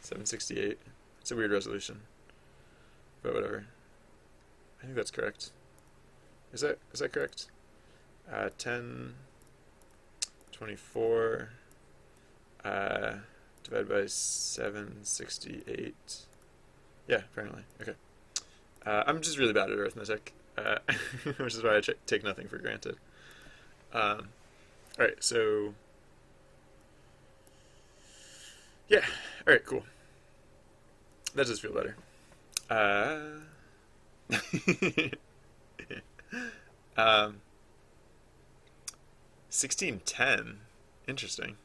768. It's a weird resolution, but whatever. I think that's correct. Is that correct? 1024 divided by 768. Yeah, apparently. Okay. I'm just really bad at arithmetic, which is why I take nothing for granted. All right, so yeah. All right, cool. That does feel better. Um, 1610. Interesting.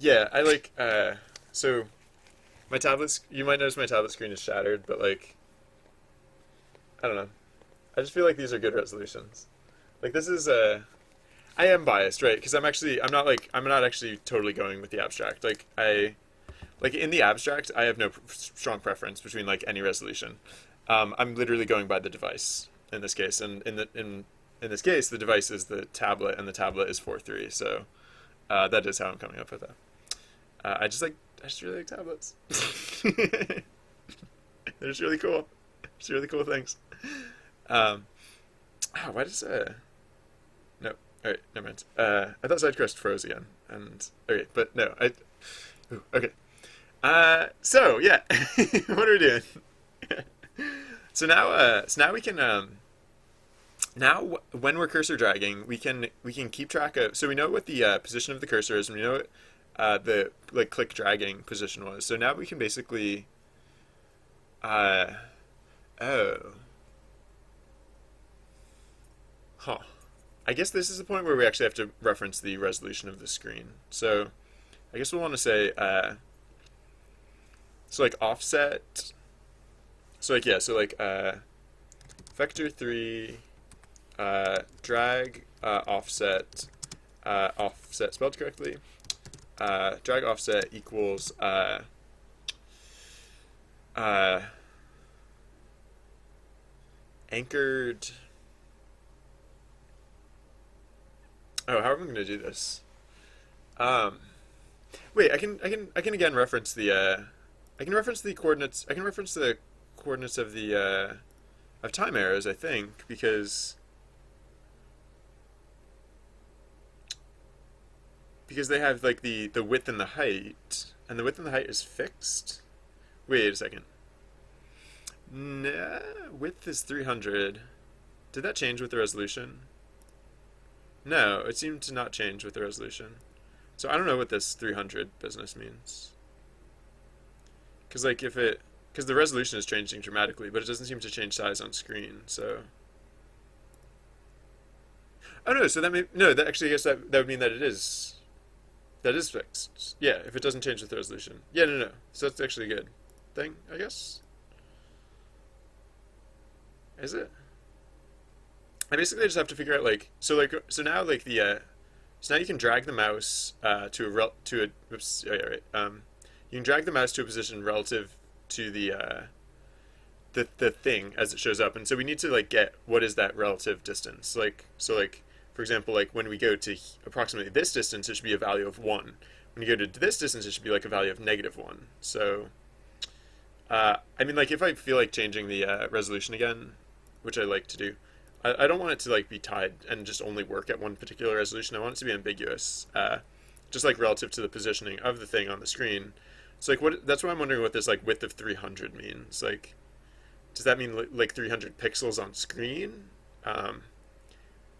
Yeah, I like so my tablets. You might notice my tablet screen is shattered, but like I don't know. I just feel like these are good resolutions. Like this is I am biased, right? Because I'm not actually totally going with the abstract. Like in the abstract, I have no strong preference between like any resolution. I'm literally going by the device in this case, and in this case, the device is the tablet, and the tablet is 4:3. So that is how I'm coming up with that. I just really like tablets. They're just really cool. Just really cool things. Um, why does no? All right, never mind. I thought SideQuest froze again, and okay, but no, ooh, okay. So yeah, what are we doing? So now we can now when we're cursor dragging, we can keep track of. So we know what the position of the cursor is, and we know what the like click dragging position was. So now we can basically uh oh huh. I guess this is the point where we actually have to reference the resolution of the screen. So I guess we'll want to say so like offset. So like yeah, so like vector 3 drag offset offset spelled correctly. Drag offset equals uh, anchored. Oh, how am I going to do this? Um, Wait, I can again reference the I can reference the coordinates. I can reference the coordinates of the of time arrows. I think because they have like the width and the height, and the width and the height is fixed. Wait a second. Nah, width is 300. Did that change with the resolution? No, it seemed to not change with the resolution. So I don't know what this 300 business means. Because like because the resolution is changing dramatically, but it doesn't seem to change size on screen. So oh no, so that may no, that actually I guess that would mean that is fixed. Yeah, if it doesn't change with the resolution. Yeah, no. So that's actually a good thing, I guess. Is it? I basically just have to figure out so now like the so now you can drag the mouse to a oops, yeah, right. You can drag the mouse to a position relative to the thing as it shows up, and so we need to like get what is that relative distance. For example, like when we go to approximately this distance, it should be a value of 1. When you go to this distance, it should be like a value of -1. So I mean, like if I feel like changing the resolution again, which I like to do, I don't want it to like be tied and just only work at one particular resolution. I want it to be ambiguous, just like relative to the positioning of the thing on the screen. So like that's why I'm wondering what this like width of 300 means. Like, does that mean like 300 pixels on screen?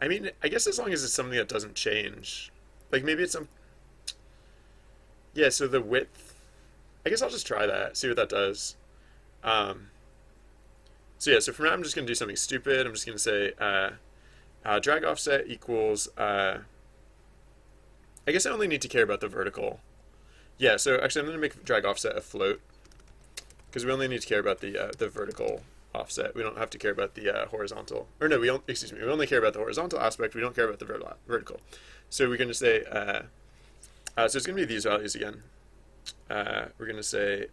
I mean, I guess as long as it's something that doesn't change, like maybe it's some. Yeah, so the width. I guess I'll just try that, see what that does. Um, so yeah, so for now I'm just gonna do something stupid. I'm just gonna say drag offset equals. I guess I only need to care about the vertical. Yeah, so actually I'm gonna make drag offset a float because we only need to care about the vertical offset. We don't have to care about the horizontal. Or no, we don't. Excuse me. We only care about the horizontal aspect. We don't care about the vertical. So we're gonna say. So it's gonna be these values again. We're gonna say.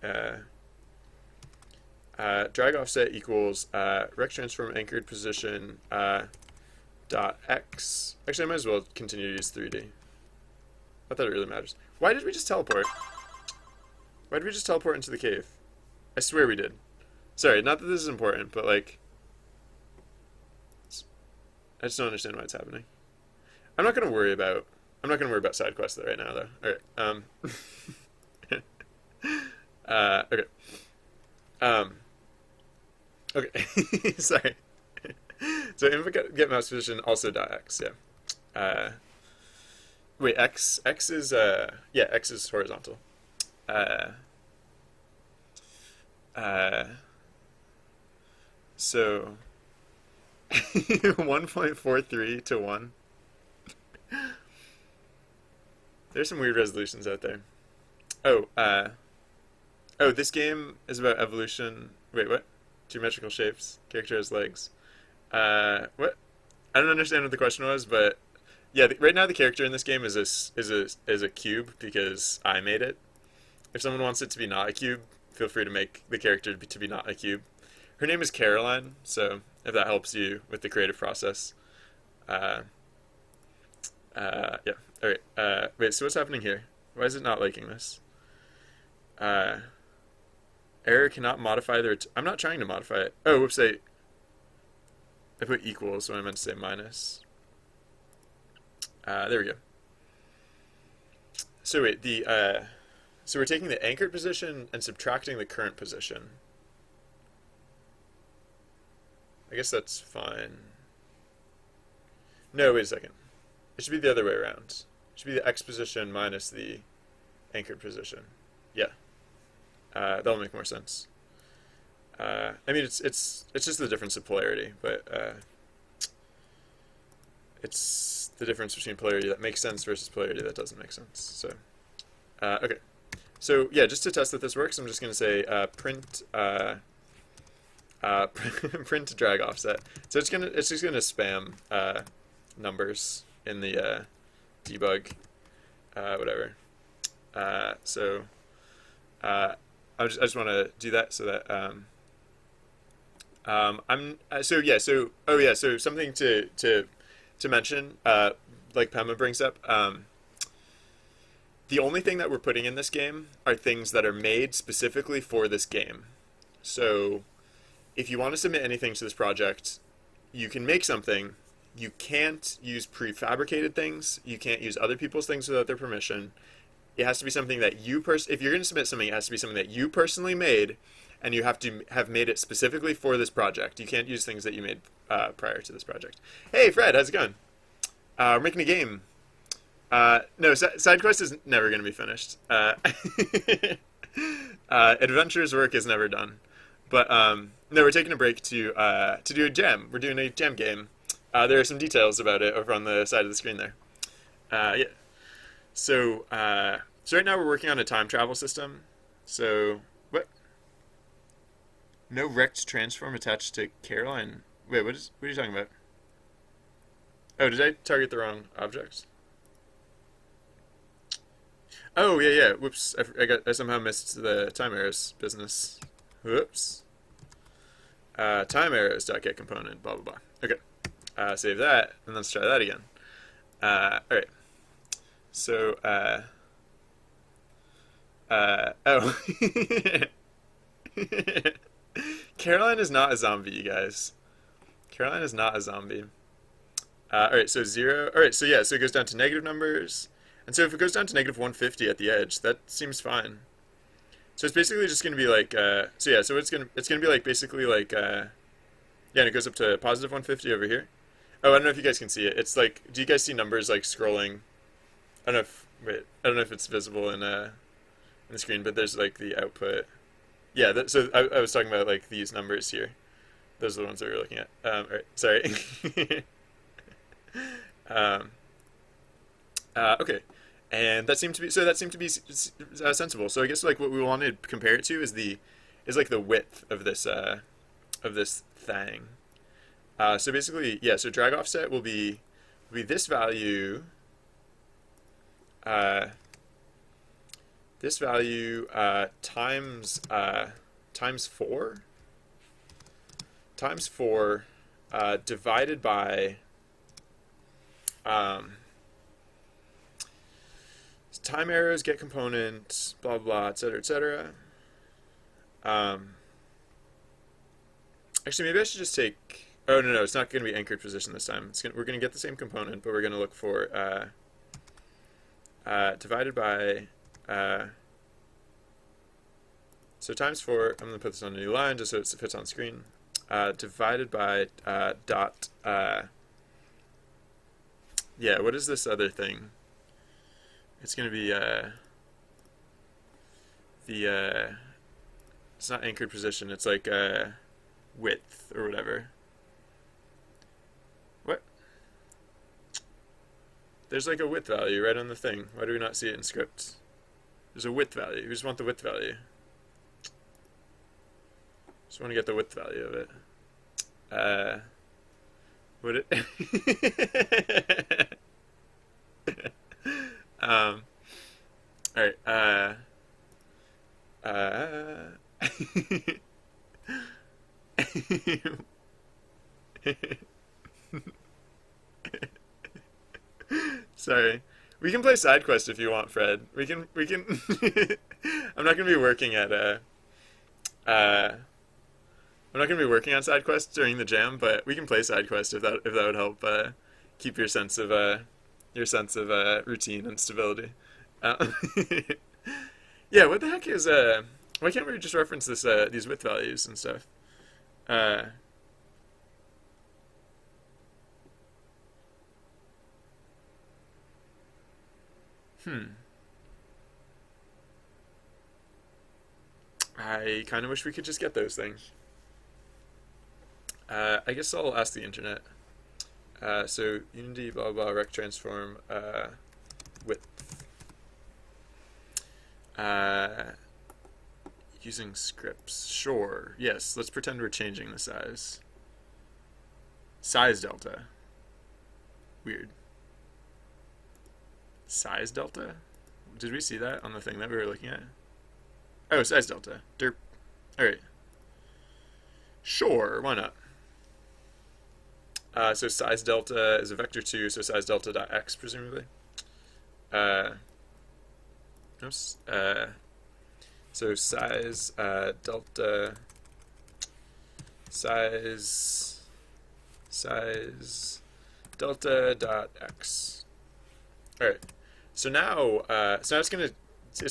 Drag offset equals rect transform anchored position dot x. Actually, I might as well continue to use 3D. Not that it really matters. Why did we just teleport? Why did we just teleport into the cave? I swear we did. Sorry, not that this is important, but like, I just don't understand why it's happening. I'm not gonna worry about. I'm not gonna worry about side quests right now, though. All right. Okay. Um. Okay. Sorry. So input get mouse position also dot x. Yeah. Wait. X is yeah. X is horizontal. Uh. Uh. So 1.43 to 1. There's some weird resolutions out there. Oh, oh, this game is about evolution. Wait, what? Geometrical shapes. Character has legs. What? I don't understand what the question was, but yeah, right now the character in this game is a cube because I made it. If someone wants it to be not a cube, feel free to make the character to be not a cube. Her name is Caroline, so if that helps you with the creative process. Yeah. All right. Wait. So what's happening here? Why is it not liking this? Error cannot modify the. I'm not trying to modify it. Oh, whoops! I put equals when I meant to say minus. There we go. So wait. So we're taking the anchored position and subtracting the current position. I guess that's fine. No, wait a second. It should be the other way around. It should be the x position minus the anchored position. Yeah. That'll make more sense. I mean, it's just the difference of polarity, but it's the difference between polarity that makes sense versus polarity that doesn't make sense. So, okay. So yeah, just to test that this works, I'm just going to say print print drag offset. So it's just gonna spam numbers in the debug whatever. So I just want to do that so that so something to mention like Pema brings up. The only thing that we're putting in this game are things that are made specifically for this game. So if you want to submit anything to this project, you can make something. You can't use prefabricated things. You can't use other people's things without their permission. It has to be something that you if you're going to submit something, it has to be something that you personally made, and you have to have made it specifically for this project. You can't use things that you made prior to this project. Hey, Fred, how's it going? We're making a game. No, side quest is never going to be finished. Adventure's work is never done. But no, we're taking a break to do a jam. We're doing a jam game. There are some details about it over on the side of the screen there. Yeah. So right now we're working on a time travel system. So what? No rect transform attached to Caroline. Wait, what are you talking about? Oh, did I target the wrong object? Oh yeah. Whoops! I somehow missed the time arrows business. Whoops. Time arrows dot get component. Blah blah blah. Okay. Save that and let's try that again. All right. So oh. Caroline is not a zombie, you guys. Caroline is not a zombie. All right, so 0. All right, so yeah, so it goes down to negative numbers. And so if it goes down to negative 150 at the edge, that seems fine. So it's basically just going to be like, so yeah, so it's gonna be like basically like, yeah, and it goes up to positive 150 over here. Oh, I don't know if you guys can see it. It's like, do you guys see numbers like scrolling? I don't know if it's visible in the screen, but there's like the output. Yeah, so I was talking about like these numbers here. Those are the ones that we were looking at. All right, sorry. Okay, and that seemed to be sensible. So I guess like what we want to compare it to is like the width of this thing. So basically, yeah. So drag offset will be this value. This value times 4 divided by time arrows get component, blah blah, etc. etc. Um, Actually, maybe I should just take. Oh no, no, it's not going to be anchored position this time. We're going to get the same component, but we're going to look for divided by. So times 4. I'm going to put this on a new line just so it fits on screen. Divided by dot. Yeah, what is this other thing? It's going to be the. It's not anchored position. It's like width or whatever. What? There's like a width value right on the thing. Why do we not see it in scripts? There's a width value. We just want the width value. Just want to get the width value of it. Would it? All right. Sorry. We can play side quest if you want, Fred. We can I'm not gonna be working at I'm not gonna be working on side quests during the jam, but we can play side quest if that would help keep your sense of routine and stability. Uh, yeah, what the heck is why can't we just reference this these width values and stuff? Uh, hmm. I kind of wish we could just get those things. I guess I'll ask the internet. So Unity blah blah rec transform width. Uh, Using scripts. Sure. Yes. Let's pretend we're changing the size. Size delta. Weird. Size delta? Did we see that on the thing that we were looking at? Oh, size delta. Derp. Alright. Sure, why not? So size delta is a vector 2, so size delta dot x presumably. Uh, oops. So size delta size delta dot x. All right. So now it's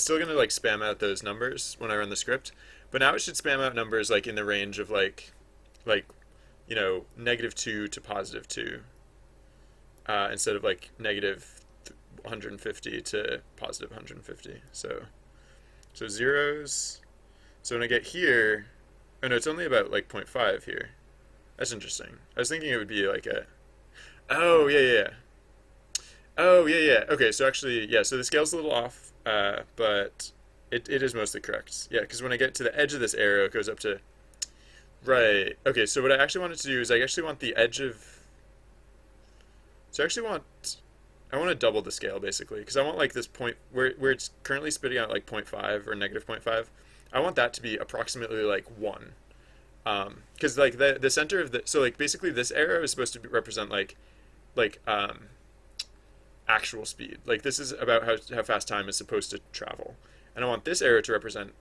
still gonna like spam out those numbers when I run the script, but now it should spam out numbers like in the range of like -2 to +2, instead of like -150 to +150. So zeros. So when I get here, oh no, it's only about like 0.5 here. That's interesting. I was thinking it would be like a. Oh yeah, yeah. Oh yeah, yeah. Okay, so actually, yeah. So the scale's a little off, but it is mostly correct. Yeah, because when I get to the edge of this arrow, it goes up to. Right. Okay. So what I actually wanted to do is I actually want the edge of. So I want to double the scale basically because I want like this point where it's currently spitting out like 0.5 or -0.5. I want that to be approximately like 1. Because like the center of the so like basically this arrow is supposed to represent like actual speed. Like this is about how fast time is supposed to travel, and I want this arrow to represent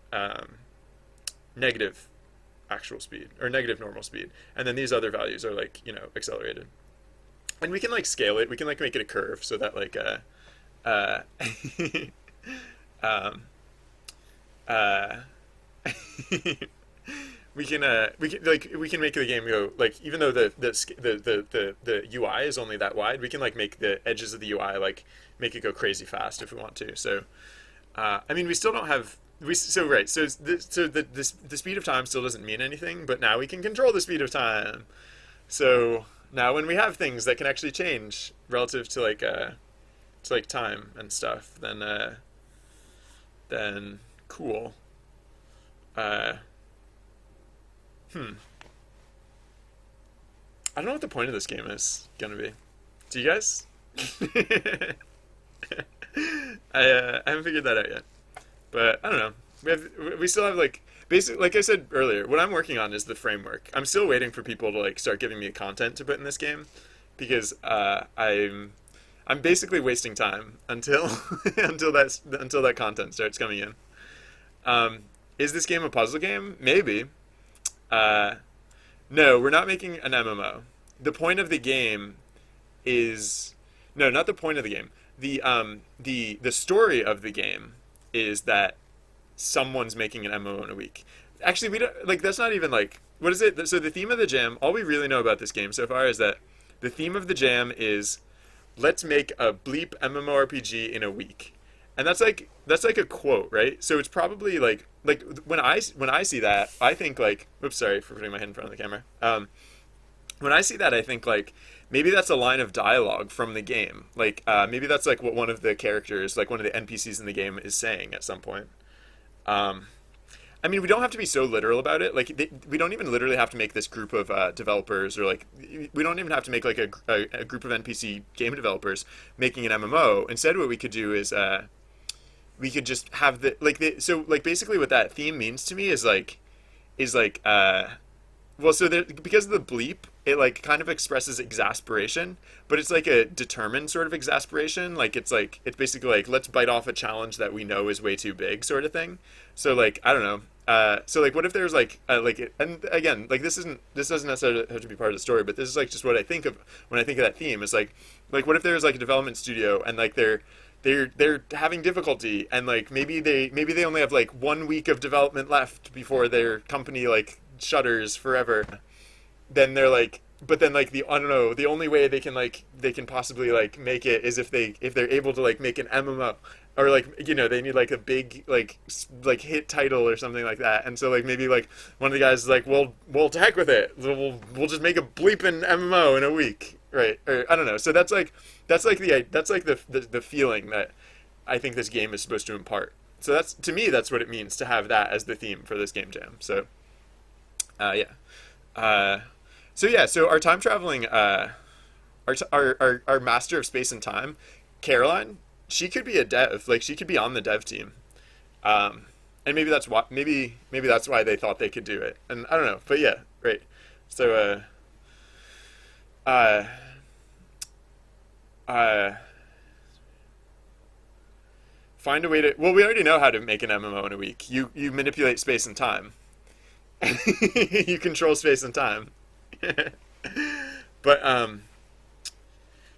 negative actual speed or negative normal speed, and then these other values are like accelerated. And we can like scale it. We can like make it a curve so that like uh um uh we can make the game go like even though the UI is only that wide, we can like make the edges of the UI like make it go crazy fast if we want to. So I mean we still don't have the speed of time still doesn't mean anything, but now we can control the speed of time. So now when we have things that can actually change relative to like time and stuff, then cool. Uh, hmm. I don't know what the point of this game is gonna be. Do you guys? I haven't figured that out yet. But I don't know. We still have like basically like I said earlier, what I'm working on is the framework. I'm still waiting for people to like start giving me content to put in this game because I'm I'm basically wasting time until until that content starts coming in. Is this game a puzzle game? Maybe. Uh, no, we're not making an MMO. The point of the game is no, not the point of the game. The story of the game is that someone's making an MMO in a week. Actually, we don't like that's not even like what is it? So the theme of the jam, all we really know about this game so far is that the theme of the jam is let's make a bleep MMORPG in a week. And that's like a quote, right? So it's probably like when I see that, I think like oops, sorry for putting my head in front of the camera. When I see that, I think like maybe that's a line of dialogue from the game. Like maybe that's like what one of the characters, like one of the NPCs in the game, is saying at some point. Um, I mean, we don't have to be so literal about it. Like, we don't even literally have to make this group of developers, or like, we don't even have to make like a group of NPC game developers making an MMO. Instead, what we could do is we could just have so like basically what that theme means to me is like well, so there, because of the bleep, it like kind of expresses exasperation, but it's like a determined sort of exasperation. Like it's basically like let's bite off a challenge that we know is way too big, sort of thing. So like I don't know. So like what if there's and again like this doesn't necessarily have to be part of the story, but this is like just what I think of when I think of that theme. Is like what if there's like a development studio and like they're having difficulty and like maybe they only have like 1 week of development left before their company like shutters forever. Then they're like but then like the I don't know the only way they can possibly like make it is if they're able to like make an MMO, or like they need like a big like hit title or something like that. And so like maybe like one of the guys is like we'll to heck with it, we'll just make a bleeping MMO in a week, right? Or I don't know. So that's like the feeling that I think this game is supposed to impart. So that's to me that's what it means to have that as the theme for this game jam. So yeah. Uh, so our time traveling, our master of space and time, Caroline, she could be a dev. Like she could be on the dev team, um, and maybe that's why they thought they could do it. And I don't know, but yeah, right. So uh, uh, find a way to. Well, we already know how to make an MMO in a week. You manipulate space and time. You control space and time. But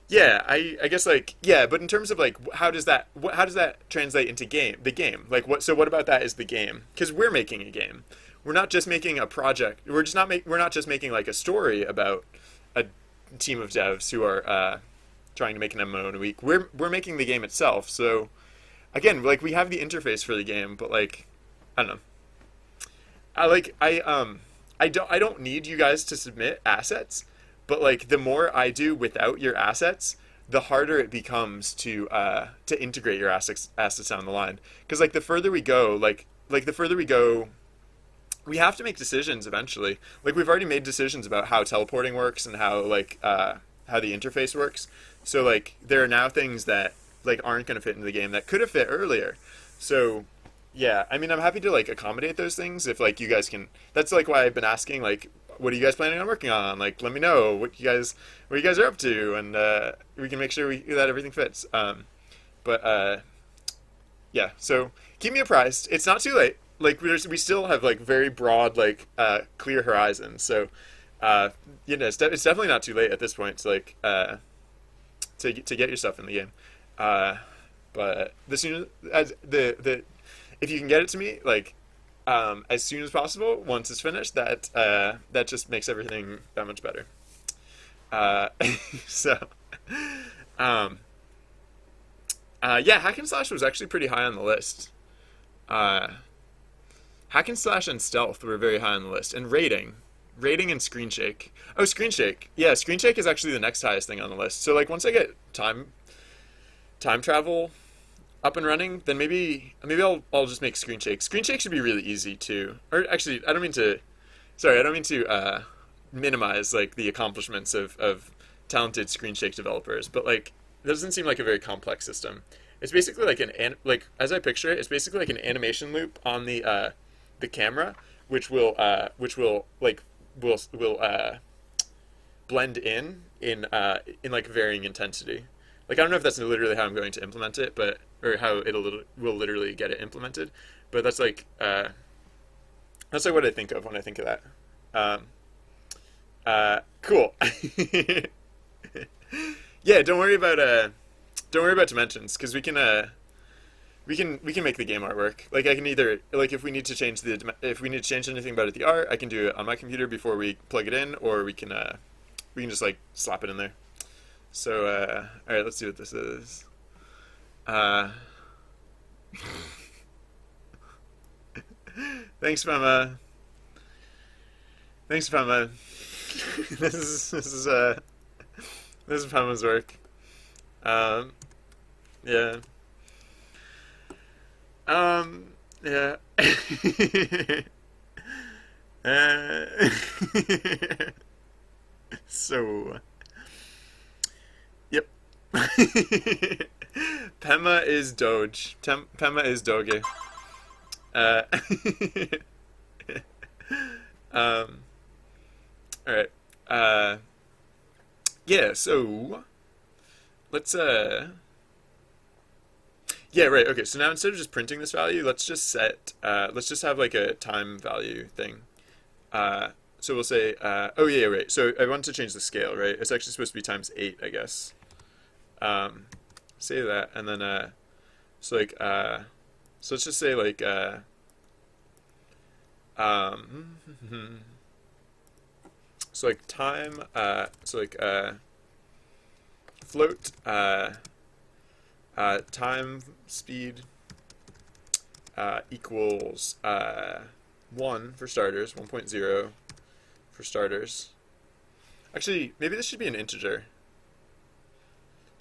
yeah, I guess like yeah, but in terms of like how does that translate into the game? Like what about that is the game? Because we're making a game. We're not just making a project. We're not just making like a story about a team of devs who are trying to make an MMO in a week. We're making the game itself. So again, like we have the interface for the game, but like I don't know. I don't need you guys to submit assets, but like the more I do without your assets, the harder it becomes to integrate your assets down the line. Because like the further we go, like the further we go, we have to make decisions eventually. Like we've already made decisions about how teleporting works and how the interface works. So like there are now things that like aren't going to fit into the game that could have fit earlier. So yeah, I mean, I'm happy to like accommodate those things if like you guys can. That's like why I've been asking like, what are you guys planning on working on? Like, let me know what you guys are up to, and we can make sure that everything fits. But yeah, so keep me apprised. It's not too late. Like we still have like very broad like clear horizons. So it's definitely not too late at this point to like to get your stuff in the game. Uh, but the sooner as the if you can get it to me like as soon as possible once it's finished, that just makes everything that much better. uh, so um, yeah, hack and slash was actually pretty high on the list. uh, Hack and slash and stealth were very high on the list, and rating and screen shake. Oh, screen shake, yeah, screen shake is actually the next highest thing on the list. So like once I get time travel up and running, then maybe I'll just make screen shake. Screen shake should be really easy too. Or actually, I don't mean to minimize like the accomplishments of talented screen shake developers, but like it doesn't seem like a very complex system. It's basically like like as I picture it, it's basically like an animation loop on the camera, which will like will blend in like varying intensity. Like I don't know if that's literally how I'm going to implement it, but or how will literally get it implemented, but that's like what I think of when I think of that. Um, cool. Yeah, don't worry about dimensions because we can make the game art work. Like I can either like if we need to change anything about the art, I can do it on my computer before we plug it in, or we can just like slap it in there. So all right, let's see what this is. Uh, thanks, Mama. Thanks, Mama. This is this is Mama's work. Um, yeah. Yeah. uh, so, yep. Pema is Doge. Pema is Doge. Uh, um, all right. Yeah. So let's yeah, right. Okay. So now instead of just printing this value, let's just have like a time value thing. So we'll say, oh yeah, right. So I want to change the scale, right? It's actually supposed to be times 8, I guess. Um, Say that, and then so like so let's just say like um, so like time float time speed equals 1 for starters, 1.0 for starters. Actually, maybe this should be an integer.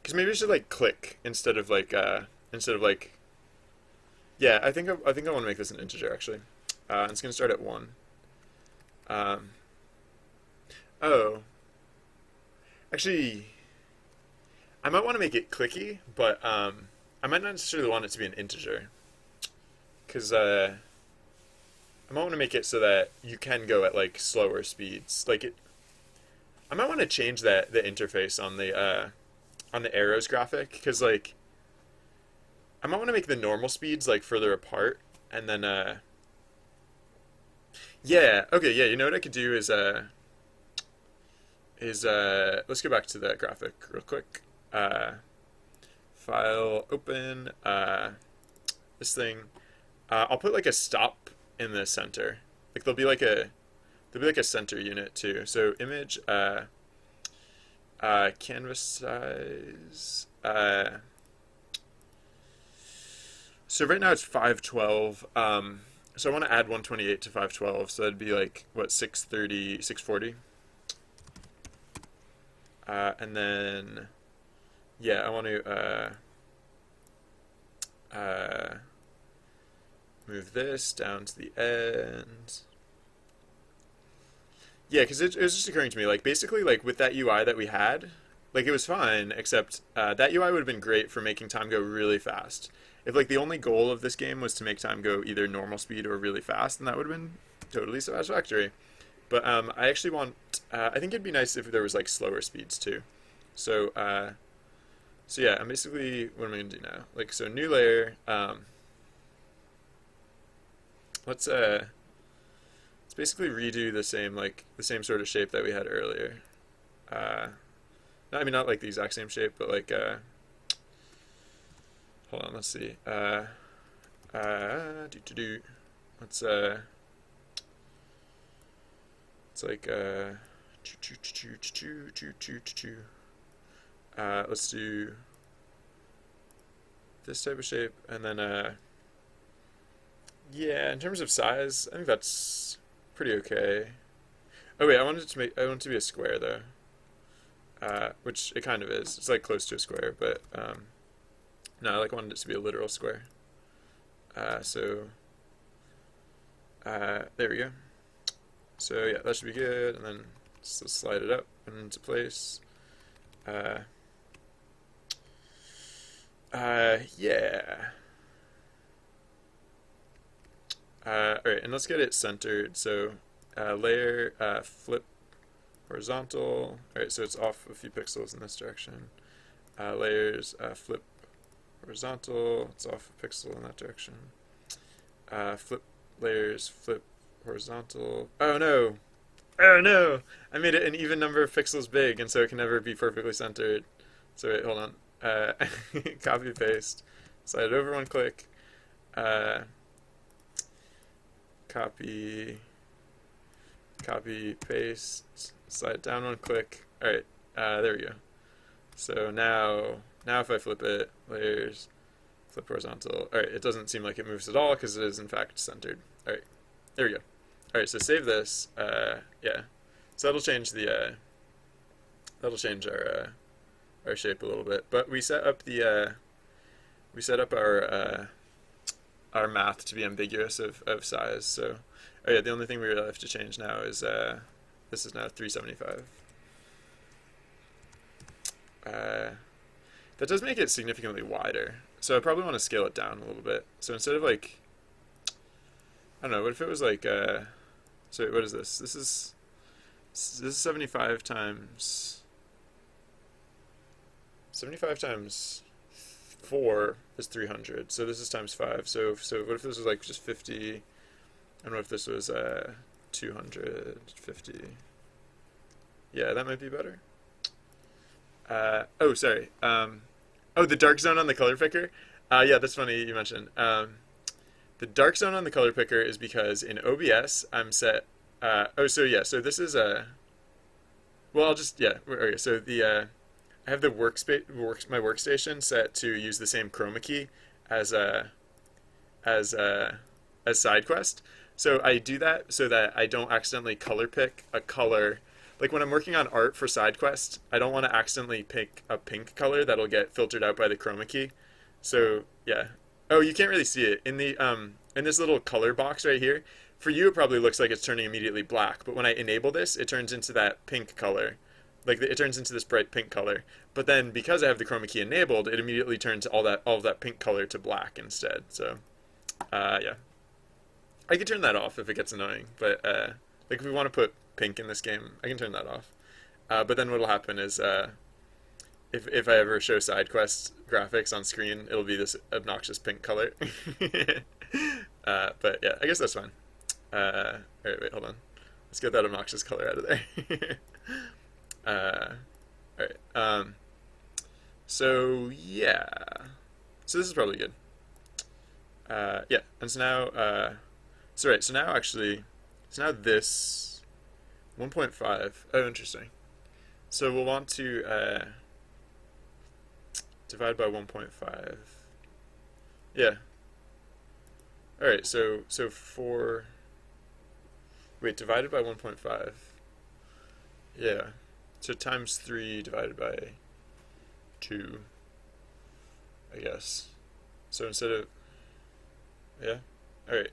Because maybe it should like click instead of like yeah, I think I want to make this an integer actually. It's gonna start at 1. Um, oh, actually, I might want to make it clicky, but I might not necessarily want it to be an integer. Because I might want to make it so that you can go at like slower speeds. I might want to change the interface on the arrows graphic because like I might want to make the normal speeds like further apart and then yeah, okay, yeah, you know what I could do is let's go back to that graphic real quick. Uh File open this thing. I'll put like a stop in the center. Like there'll be like a center unit too. So image canvas size. So right now it's 512. So I want to add 128 to 512. So that'd be like what 630, 640. And then yeah, I want to move this down to the end. Yeah, because it was just occurring to me, like basically, like with that UI that we had, like it was fine, except that UI would have been great for making time go really fast. If like the only goal of this game was to make time go either normal speed or really fast, then that would have been totally satisfactory. But I actually want, I think it'd be nice if there was like slower speeds too. So so yeah, I'm basically, what am I gonna do now? Like so, new layer. Let's let's basically redo the same sort of shape that we had earlier. Uh, I mean, not like the exact same shape, but like, hold on, let's see. Do. Let's, it's like, let's do this type of shape, and then, yeah, in terms of size, I think that's pretty okay. Oh wait, I want it to be a square though. Which it kind of is. It's like close to a square, but no, I like wanted it to be a literal square. So there we go. So yeah, that should be good, and then just slide it up and into place. Uh, yeah. Alright, and let's get it centered. So layer, flip horizontal. Alright, so it's off a few pixels in this direction. Layers, flip horizontal. It's off a pixel in that direction. Flip layers, flip horizontal. Oh no! Oh no! I made it an even number of pixels big, and so it can never be perfectly centered. So wait, hold on. Copy paste. Slide it over one click. Copy paste. Slide it down one click. All right. There we go. So now if I flip it, layers, flip horizontal. All right. It doesn't seem like it moves at all because it is in fact centered. All right. There we go. All right. So save this. Yeah. So that'll change the our shape a little bit. But we set up our math to be ambiguous of size. So, oh yeah, the only thing we really have to change now is this is now 375. That does make it significantly wider. So I probably want to scale it down a little bit. So instead of like, I don't know, what if it was like, so what is this? This is 75 times 4 is 300. So this is times 5. So what if this was like just 50? And what if this was 250? Yeah, that might be better. Oh, sorry. Oh, the dark zone on the color picker. Yeah, that's funny you mentioned. The dark zone on the color picker is because in OBS I'm set. Oh, so yeah. So this is a. Well, I'll just yeah. Okay. So the I have the my workstation set to use the same chroma key as as SideQuest. So I do that so that I don't accidentally color pick a color. Like when I'm working on art for SideQuest, I don't want to accidentally pick a pink color that'll get filtered out by the chroma key. So yeah. Oh, you can't really see it in the in this little color box right here. For you, it probably looks like it's turning immediately black, but when I enable this, it turns into that pink color. Like it turns into this bright pink color. But then because I have the chroma key enabled, it immediately turns all of that pink color to black instead. So yeah. I could turn that off if it gets annoying, but like if we want to put pink in this game, I can turn that off. But then what'll happen is if I ever show SideQuest graphics on screen, it'll be this obnoxious pink color. But yeah, I guess that's fine. All right, wait, hold on. Let's get that obnoxious color out of there. All right. So yeah. So this is probably good. Yeah, and so now, so right, so now actually, so now this 1.5. Oh, interesting. So we'll want to divide by 1.5. Yeah. All right. So 4. Wait, divided by 1.5. Yeah. So times 3 divided by 2, I guess. So instead of, yeah. All right.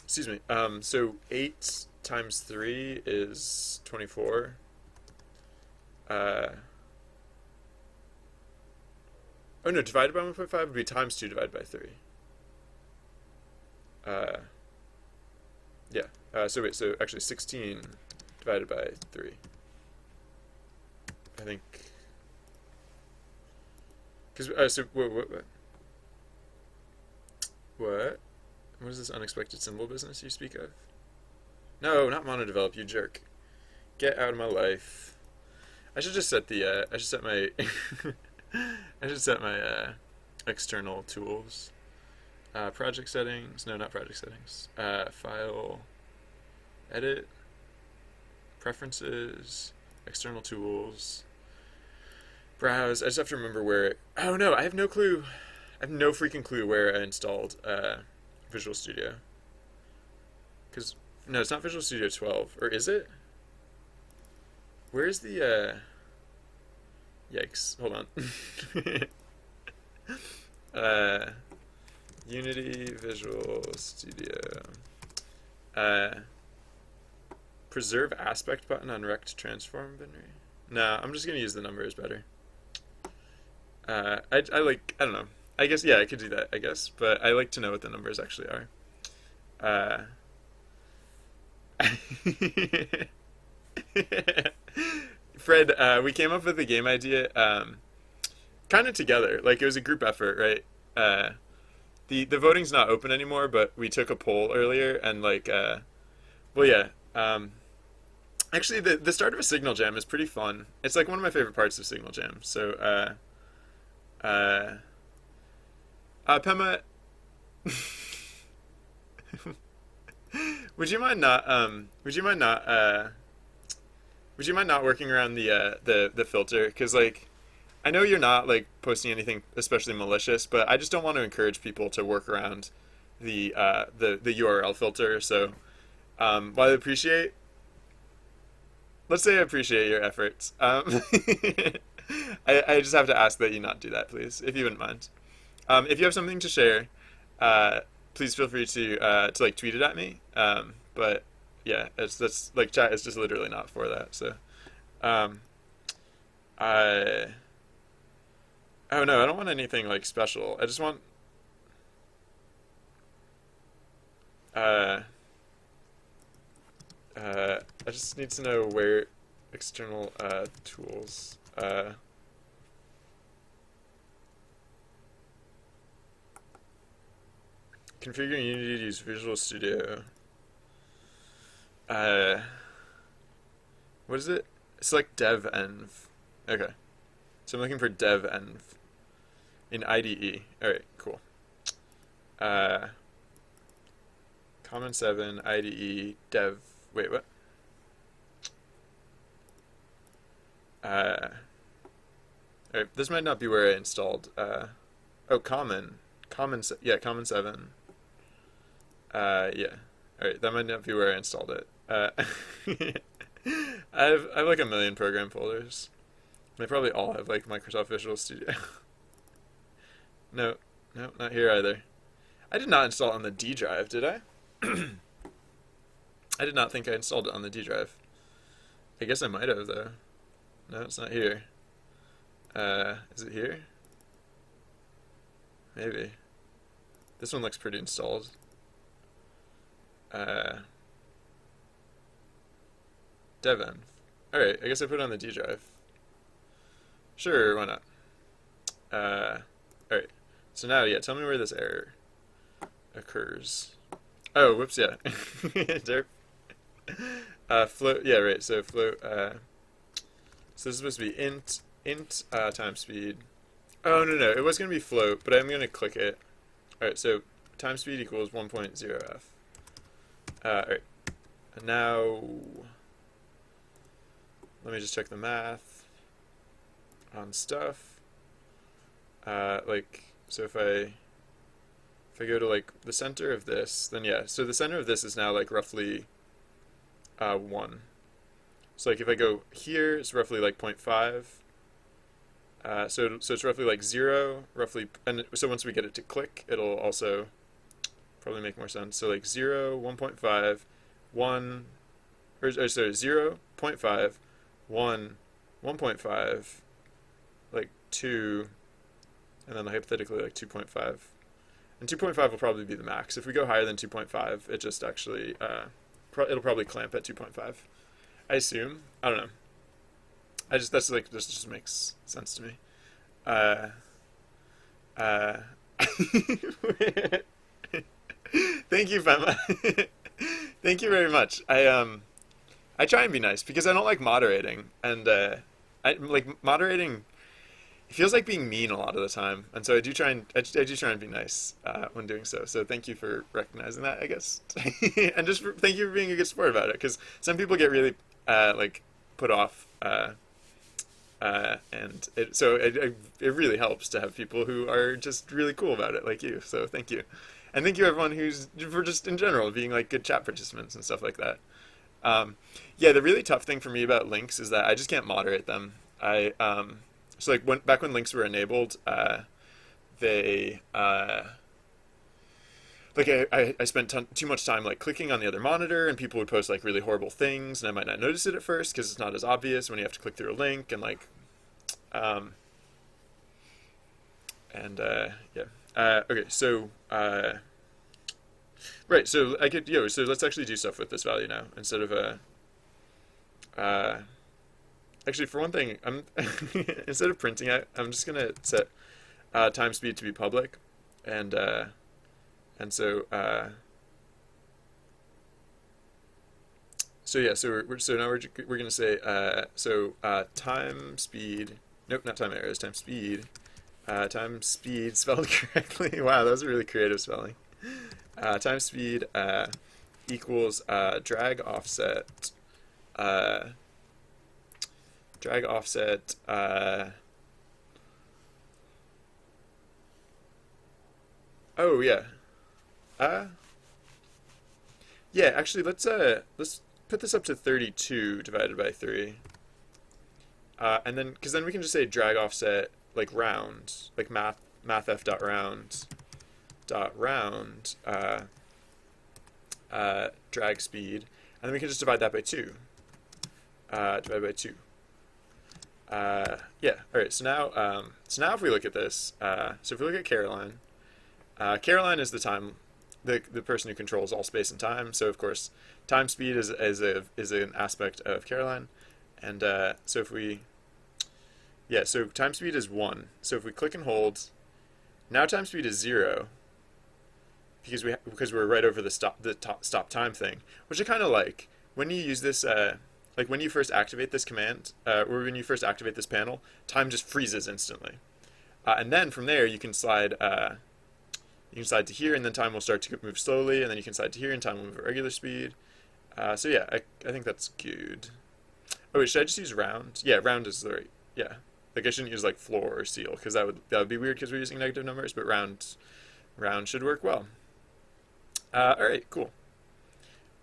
Excuse me. So 8 times 3 is 24. Oh no, divided by 1.5 would be times 2 divided by 3. Yeah. So wait, so actually 16 divided by 3. I think. Because, so, what? What is this unexpected symbol business you speak of? No, not monodevelop, you jerk. Get out of my life. I should just set the, I should set my, I should set my, external tools. Project settings, no, not project settings. File, edit, preferences, external tools, browse. I just have to remember where, oh no, I have no clue. I have no freaking clue where I installed, Visual Studio. Because, no, it's not Visual Studio 12, or is it? Where's the, yikes, hold on. Unity Visual Studio. Preserve aspect button on rect transform binary. No, I'm just gonna use the numbers better. I like, I don't know. I guess, yeah, I could do that, I guess. But I like to know what the numbers actually are. Fred, we came up with the game idea kind of together. Like it was a group effort, right? The voting's not open anymore, but we took a poll earlier and like well yeah. Actually, the start of a Signal Jam is pretty fun. It's like one of my favorite parts of Signal Jam. So uh, Pema, would you mind not would you mind not working around the filter? Because like I know you're not like posting anything especially malicious, but I just don't want to encourage people to work around the URL filter. So while I appreciate, let's say I appreciate your efforts, I just have to ask that you not do that, please, if you wouldn't mind. If you have something to share, please feel free to like tweet it at me. But yeah, it's that's like chat is just literally not for that. So um, I oh no, I don't want anything like special. I just want uh, I just need to know where external tools. Configuring Unity to use Visual Studio. Uh, what is it? Select dev env. Okay, so I'm looking for dev env in IDE. All right, cool. Uh, Common 7 IDE dev. Wait, what? Uh, all right, this might not be where I installed. Oh, yeah, Common 7. Yeah. All right, that might not be where I installed it. I have like a million program folders. They probably all have like Microsoft Visual Studio. No, no, not here either. I did not install it on the D drive, did I? I did not think I installed it on the D drive. I guess I might have though. No, it's not here. Is it here? Maybe. This one looks pretty installed. Uh, Devenv. Alright, I guess I put it on the D drive. Sure, why not? Alright. So now, yeah, tell me where this error occurs. Oh, whoops, yeah. Derp. Float, yeah, right, so float, so this is supposed to be int time speed. Oh, no, no, it was going to be float, but I'm going to click it. Alright, so time speed equals 1.0f. Alright, and now let me just check the math on stuff. Like, so if I go to like the center of this, then yeah, so the center of this is now like roughly 1. So like if I go here, it's roughly like 0.5. So it's roughly like 0, roughly, and so once we get it to click, it'll also probably make more sense. So like 0, 1.5, 1, or sorry, 0, 0.5, 1, 1.5, like 2, and then hypothetically like 2.5. And 2.5 will probably be the max. If we go higher than 2.5, it just actually, it'll probably clamp at 2.5. I assume. I don't know. That's like, this just makes sense to me. Uh, Thank you, Fema. Thank you very much. I try and be nice because I don't like moderating, and I like moderating. It feels like being mean a lot of the time, and so I do try and be nice when doing so. So thank you for recognizing that, I guess, and thank you for being a good sport about it. Because some people get really like put off, and it really helps to have people who are just really cool about it, like you. So thank you, and thank you everyone who's for just in general being like good chat participants and stuff like that. Yeah, the really tough thing for me about links is that I just can't moderate them. So like back when links were enabled, they like I spent too much time like clicking on the other monitor, and people would post like really horrible things, and I might not notice it at first because it's not as obvious when you have to click through a link and like yeah. Okay, so right, so so let's actually do stuff with this value now instead of actually, for one thing, I'm instead of printing out, I'm just gonna set time speed to be public, and uh, and so yeah, so now we're gonna say time speed. Nope, not time arrows. Time speed. Time speed spelled correctly. Wow, that was a really creative spelling. Time speed equals drag offset. Uh, drag offset. Oh yeah. Uh, yeah. Actually, let's put this up to 32 divided by 3. And then because then we can just say drag offset like round, like mathf dot round drag speed, and then we can just divide that by 2. Divided by 2. Yeah. All right. So now if we look at this, so if we look at Caroline, Caroline is the person who controls all space and time. So of course, time speed is an aspect of Caroline, and so if we so time speed is 1. So if we click and hold, now time speed is 0 because we're right over stop time thing, which I kind of like. When you use this, like when you first activate this command, or when you first activate this panel, time just freezes instantly, and then from there you can slide. You can slide to here, and then time will start to move slowly, and then you can slide to here, and time will move at regular speed. So yeah, I think that's good. Oh wait, should I just use round? Yeah, round is the right. Yeah, like I shouldn't use like floor or seal because that would be weird because we're using negative numbers. But round should work well. All right, cool.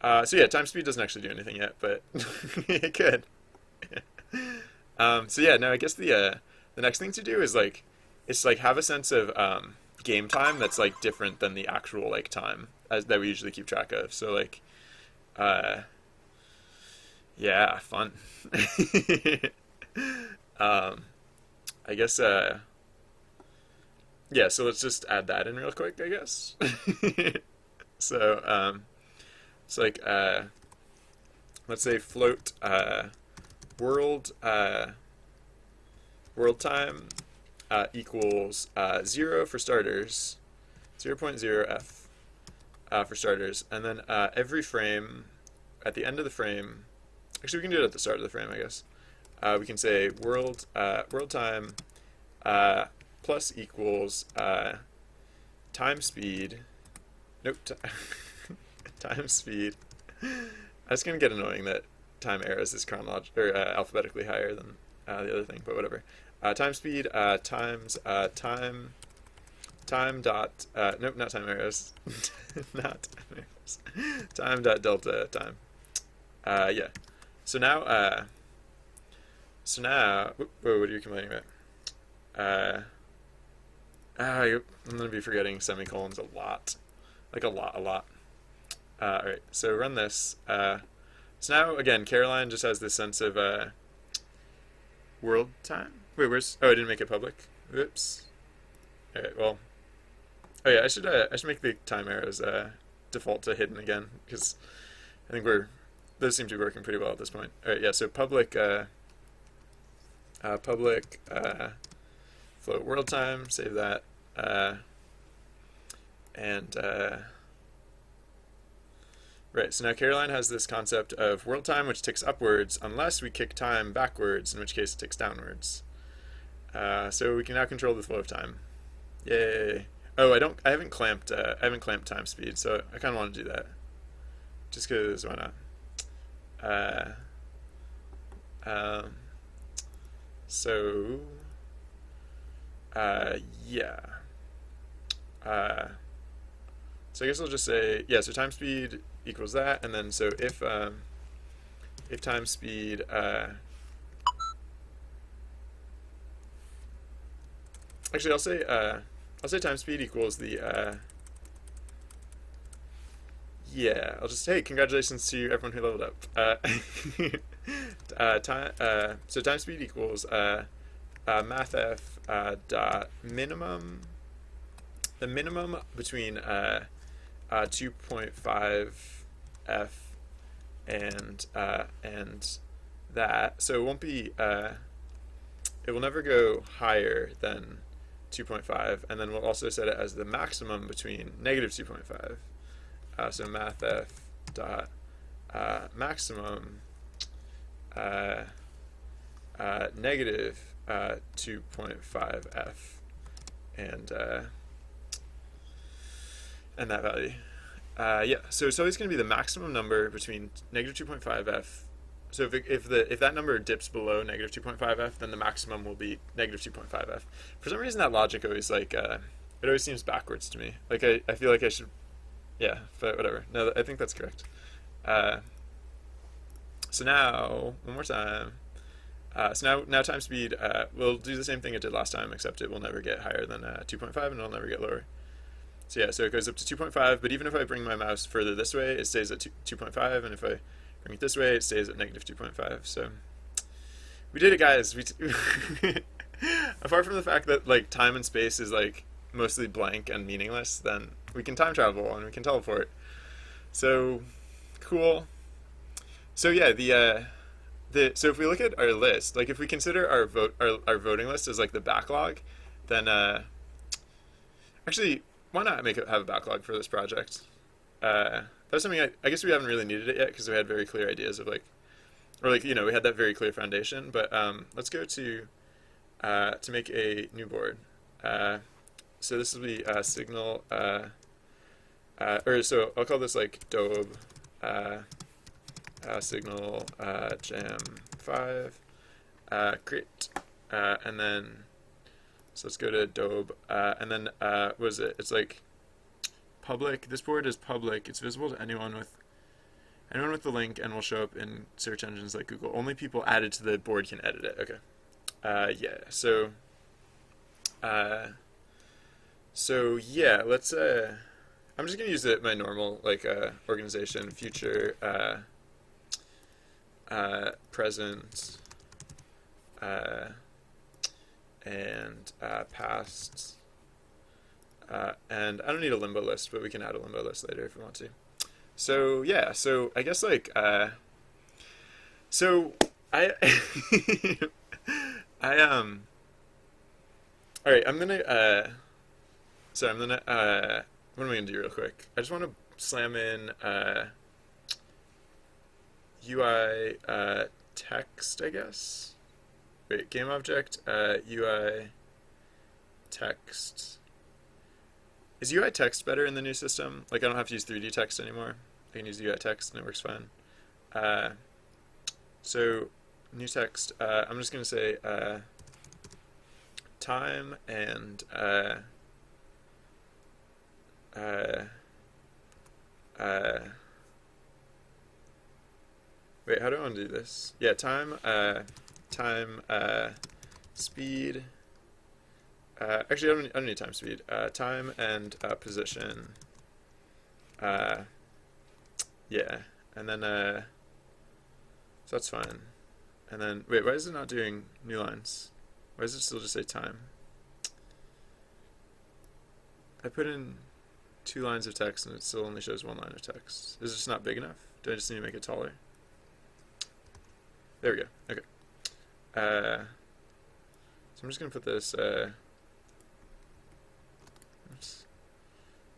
So yeah, time speed doesn't actually do anything yet, but it could. So yeah, no, I guess the next thing to do is like it's like have a sense of game time that's like different than the actual like time that we usually keep track of. So like, uh, yeah, fun. um, I guess yeah. So let's just add that in real quick. I guess. so it's like let's say float world world time equals 0 for starters, 0.0f for starters, and then every frame, at the end of the frame, actually we can do it at the start of the frame, I guess. We can say world time plus equals time speed. Nope, time speed. It's gonna get annoying that time arrows is alphabetically higher than the other thing, but whatever. Time speed times time dot nope, not time arrows. Not time arrows. Time dot delta time. Yeah. So now whoa, what are you complaining about? I'm gonna be forgetting semicolons a lot. Like a lot. Alright, so run this. So now again Caroline just has this sense of world time. Wait, where's? Oh, I didn't make it public. Whoops. All right. Well. Oh yeah, I should make the time arrows default to hidden again because I think those seem to be working pretty well at this point. All right. Yeah. So public float world time. Save that. And right. So now Caroline has this concept of world time, which ticks upwards unless we kick time backwards, in which case it ticks downwards. So we can now control the flow of time. Yay! Oh, I haven't clamped time speed, so I kind of want to do that. Just because why not? Um, so yeah. So I guess I'll just say yeah. So time speed equals that, and then so if time speed actually I'll say time speed equals the yeah, I'll just hey, congratulations to everyone who leveled up. So time speed equals mathf dot minimum, the minimum between 2.5 f and that. So it won't be, it will never go higher than 2.5, and then we'll also set it as the maximum between negative 2.5. So mathf dot maximum uh, negative 2.5f, and that value. Yeah, so it's always going to be the maximum number between negative 2.5f. So if that number dips below negative 2.5f, then the maximum will be negative 2.5f. For some reason, that logic always it always seems backwards to me. Like I feel like I should, yeah, but whatever. No, I think that's correct. Uh, so now one more time. So now time speed, we'll do the same thing it did last time, except it will never get higher than 2.5 and it'll never get lower. So yeah, so it goes up to 2.5, but even if I bring my mouse further this way, it stays at 2.5, and if I bring it this way, it stays at negative 2.5. So we did it, guys. Apart from the fact that like time and space is like mostly blank and meaningless, then we can time travel and we can teleport. So cool. So yeah, so if we look at our list, like if we consider our voting list as like the backlog, then actually, why not have a backlog for this project? That's something I guess we haven't really needed it yet because we had very clear ideas of like, or like, we had that very clear foundation. But let's go to make a new board. So this will be signal, or so I'll call this like Dobe signal jam 5 create, and then so let's go to Dobe, and then what is it? It's like public. This board is public. It's visible to anyone with the link, and will show up in search engines like Google. Only people added to the board can edit it. Okay. Yeah. So yeah. Let's. I'm just gonna use my normal like organization, future, present, and past. And I don't need a limbo list, but we can add a limbo list later if we want to. So yeah, so I guess like so I I all right, I'm gonna what am I gonna do real quick? I just want to slam in UI text, I guess. Wait, game object UI text. Is UI text better in the new system? Like I don't have to use 3D text anymore. I can use UI text and it works fine. So new text. I'm just gonna say time and wait, how do I want to do this? Yeah, time speed. Actually, I don't need time speed. Time and position. Yeah, and then so that's fine. And then wait, why is it not doing new lines? Why does it still just say time? I put in 2 lines of text and it still only shows 1 line of text. Is it just not big enough? Do I just need to make it taller? There we go. Okay. So I'm just gonna put this.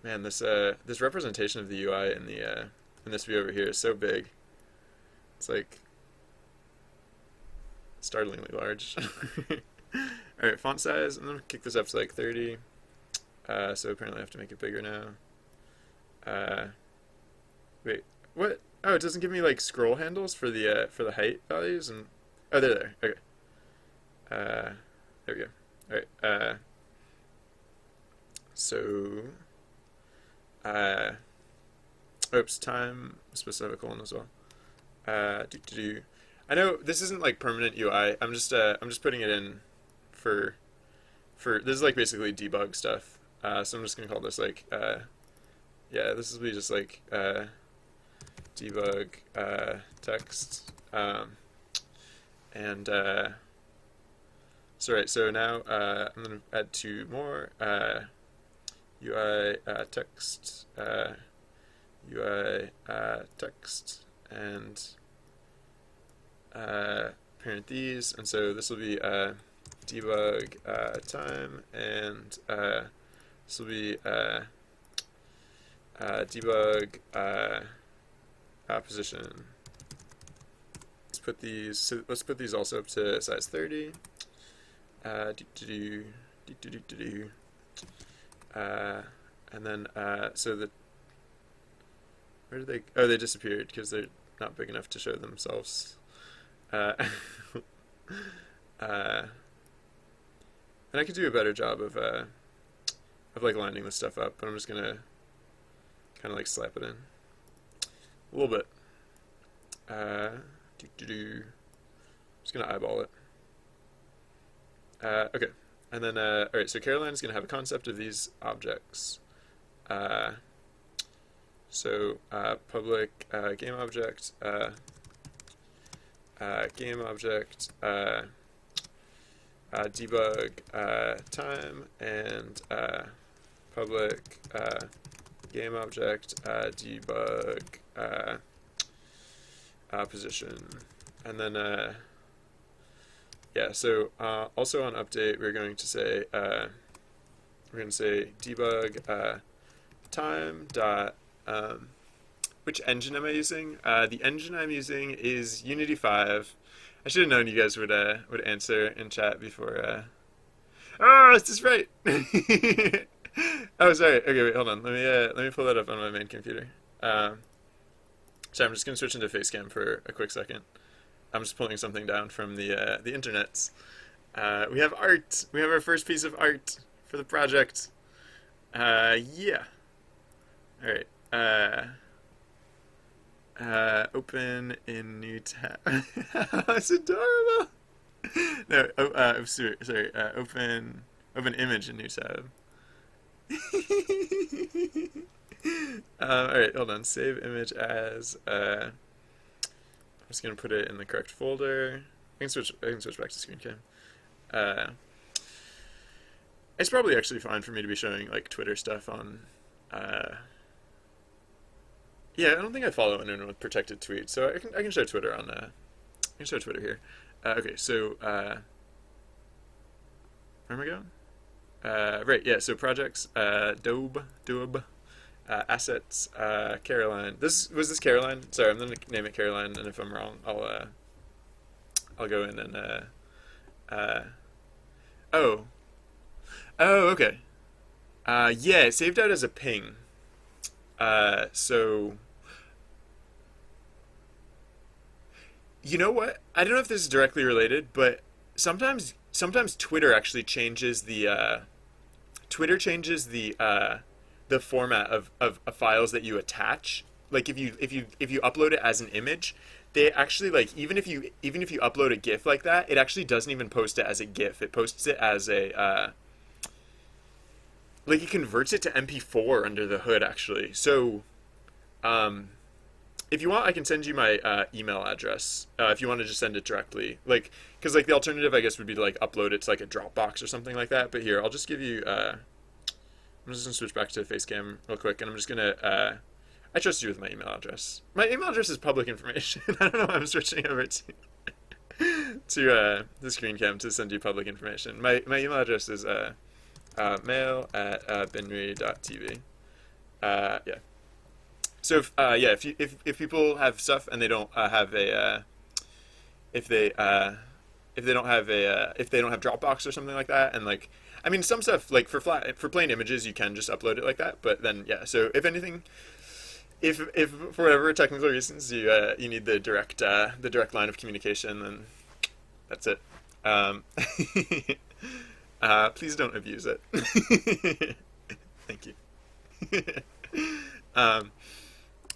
Man, this representation of the UI in this view over here is so big. It's like startlingly large. All right, font size. I'm gonna kick this up to like 30. So apparently I have to make it bigger now. Wait, what? Oh, it doesn't give me like scroll handles for the height values, and oh, they're there. Okay. There we go. All right. So, oops, time specific one as well. I know this isn't like permanent UI. I'm just putting it in for this is like basically debug stuff. So I'm just gonna call this like yeah, this will be just like debug text, and so right. So now I'm gonna add 2 more UI text, UI text, and parent these, and so this will be debug time, and this will be debug position. Let's put these also up to size 30. And then so the where did they? Oh, they disappeared because they're not big enough to show themselves. Uh, and I could do a better job of like lining this stuff up, but I'm just gonna kind of like slap it in a little bit. Just gonna eyeball it. Okay, and then all right. So Caroline is gonna have a concept of these objects. Public game object, debug time, and public game object debug position, and then yeah. So also on update, we're going to say debug time dot which engine am I using? The engine I'm using is Unity 5. I should have known you guys would answer in chat before. Oh, is this right? Oh, sorry. Okay, wait, hold on. Let me pull that up on my main computer. So I'm just gonna switch into Facecam for a quick second. I'm just pulling something down from the internets. We have art. We have our first piece of art for the project. Yeah. All right. Open in new tab. It's adorable. No. Sorry. Open image in new tab. All right. Hold on. Save image as. I'm just gonna put it in the correct folder. I can switch back to screen cam. It's probably actually fine for me to be showing like Twitter stuff on. Yeah, I don't think I follow anyone with protected tweets, so I can show Twitter on. I can show Twitter here. Okay, so where am I going? Right, yeah. So projects, Dobe, assets, Caroline. Was this Caroline? Sorry, I'm gonna name it Caroline, and if I'm wrong, I'll go in and oh, okay. Yeah, it saved out as a ping. So you know what? I don't know if this is directly related, but sometimes Twitter actually changes the format of files that you attach. Like if you upload it as an image, they actually like even if you upload a GIF like that, it actually doesn't even post it as a GIF. It posts it as a like it converts it to MP4 under the hood actually. So if you want, I can send you my email address if you want to just send it directly. Like, because like the alternative, I guess, would be to like upload it to like a Dropbox or something like that. But here, I'll just give you. I'm just gonna switch back to Facecam real quick, and I'm just gonna. I trust you with my email address. My email address is public information. I don't know why I'm switching over to the screen cam to send you public information. My email address is mail@binry.tv. Yeah. So if people have stuff and they don't have a if they don't have Dropbox or something like that, and like I mean some stuff like for plain images you can just upload it like that, but then yeah, so if anything, if for whatever technical reasons you need the direct line of communication, then that's it. Please don't abuse it. Thank you.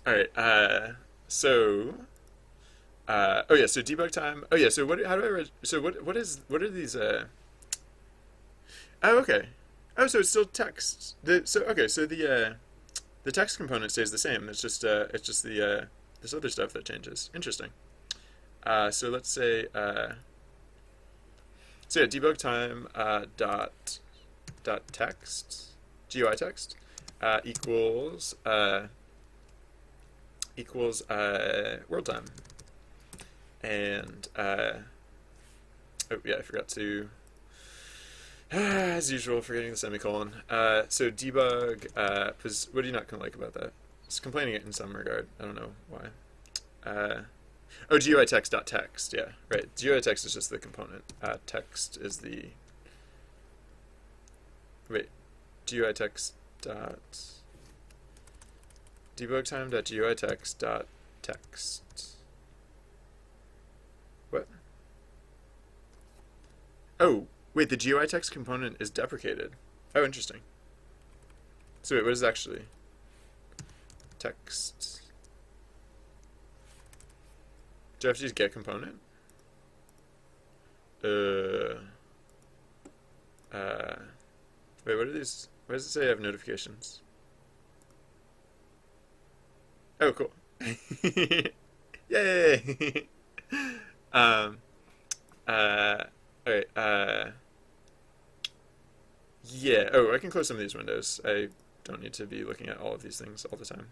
All right. So debug time. Oh yeah. So what are these? Oh, okay. Oh, so it's still text. The text component stays the same. It's just the this other stuff that changes. Interesting. So let's say debug time dot text GUI text equals world time, And oh yeah, I forgot to as usual, forgetting the semicolon. So debug. What do you not like about that? It's complaining it in some regard. I don't know why. Oh, GUI text.text. Yeah, right. GUI text is just the component. Text is the. Wait, GUI text dot debug time dot GUI text dot text. What? Oh, wait, the GUI text component is deprecated. Oh, interesting. So wait, what is it actually? Text. Do I have to use get component? Wait, what are these? Why does it say I have notifications? Oh, cool. Yay! um, alright, yeah, oh, I can close some of these windows. I don't need to be looking at all of these things all the time.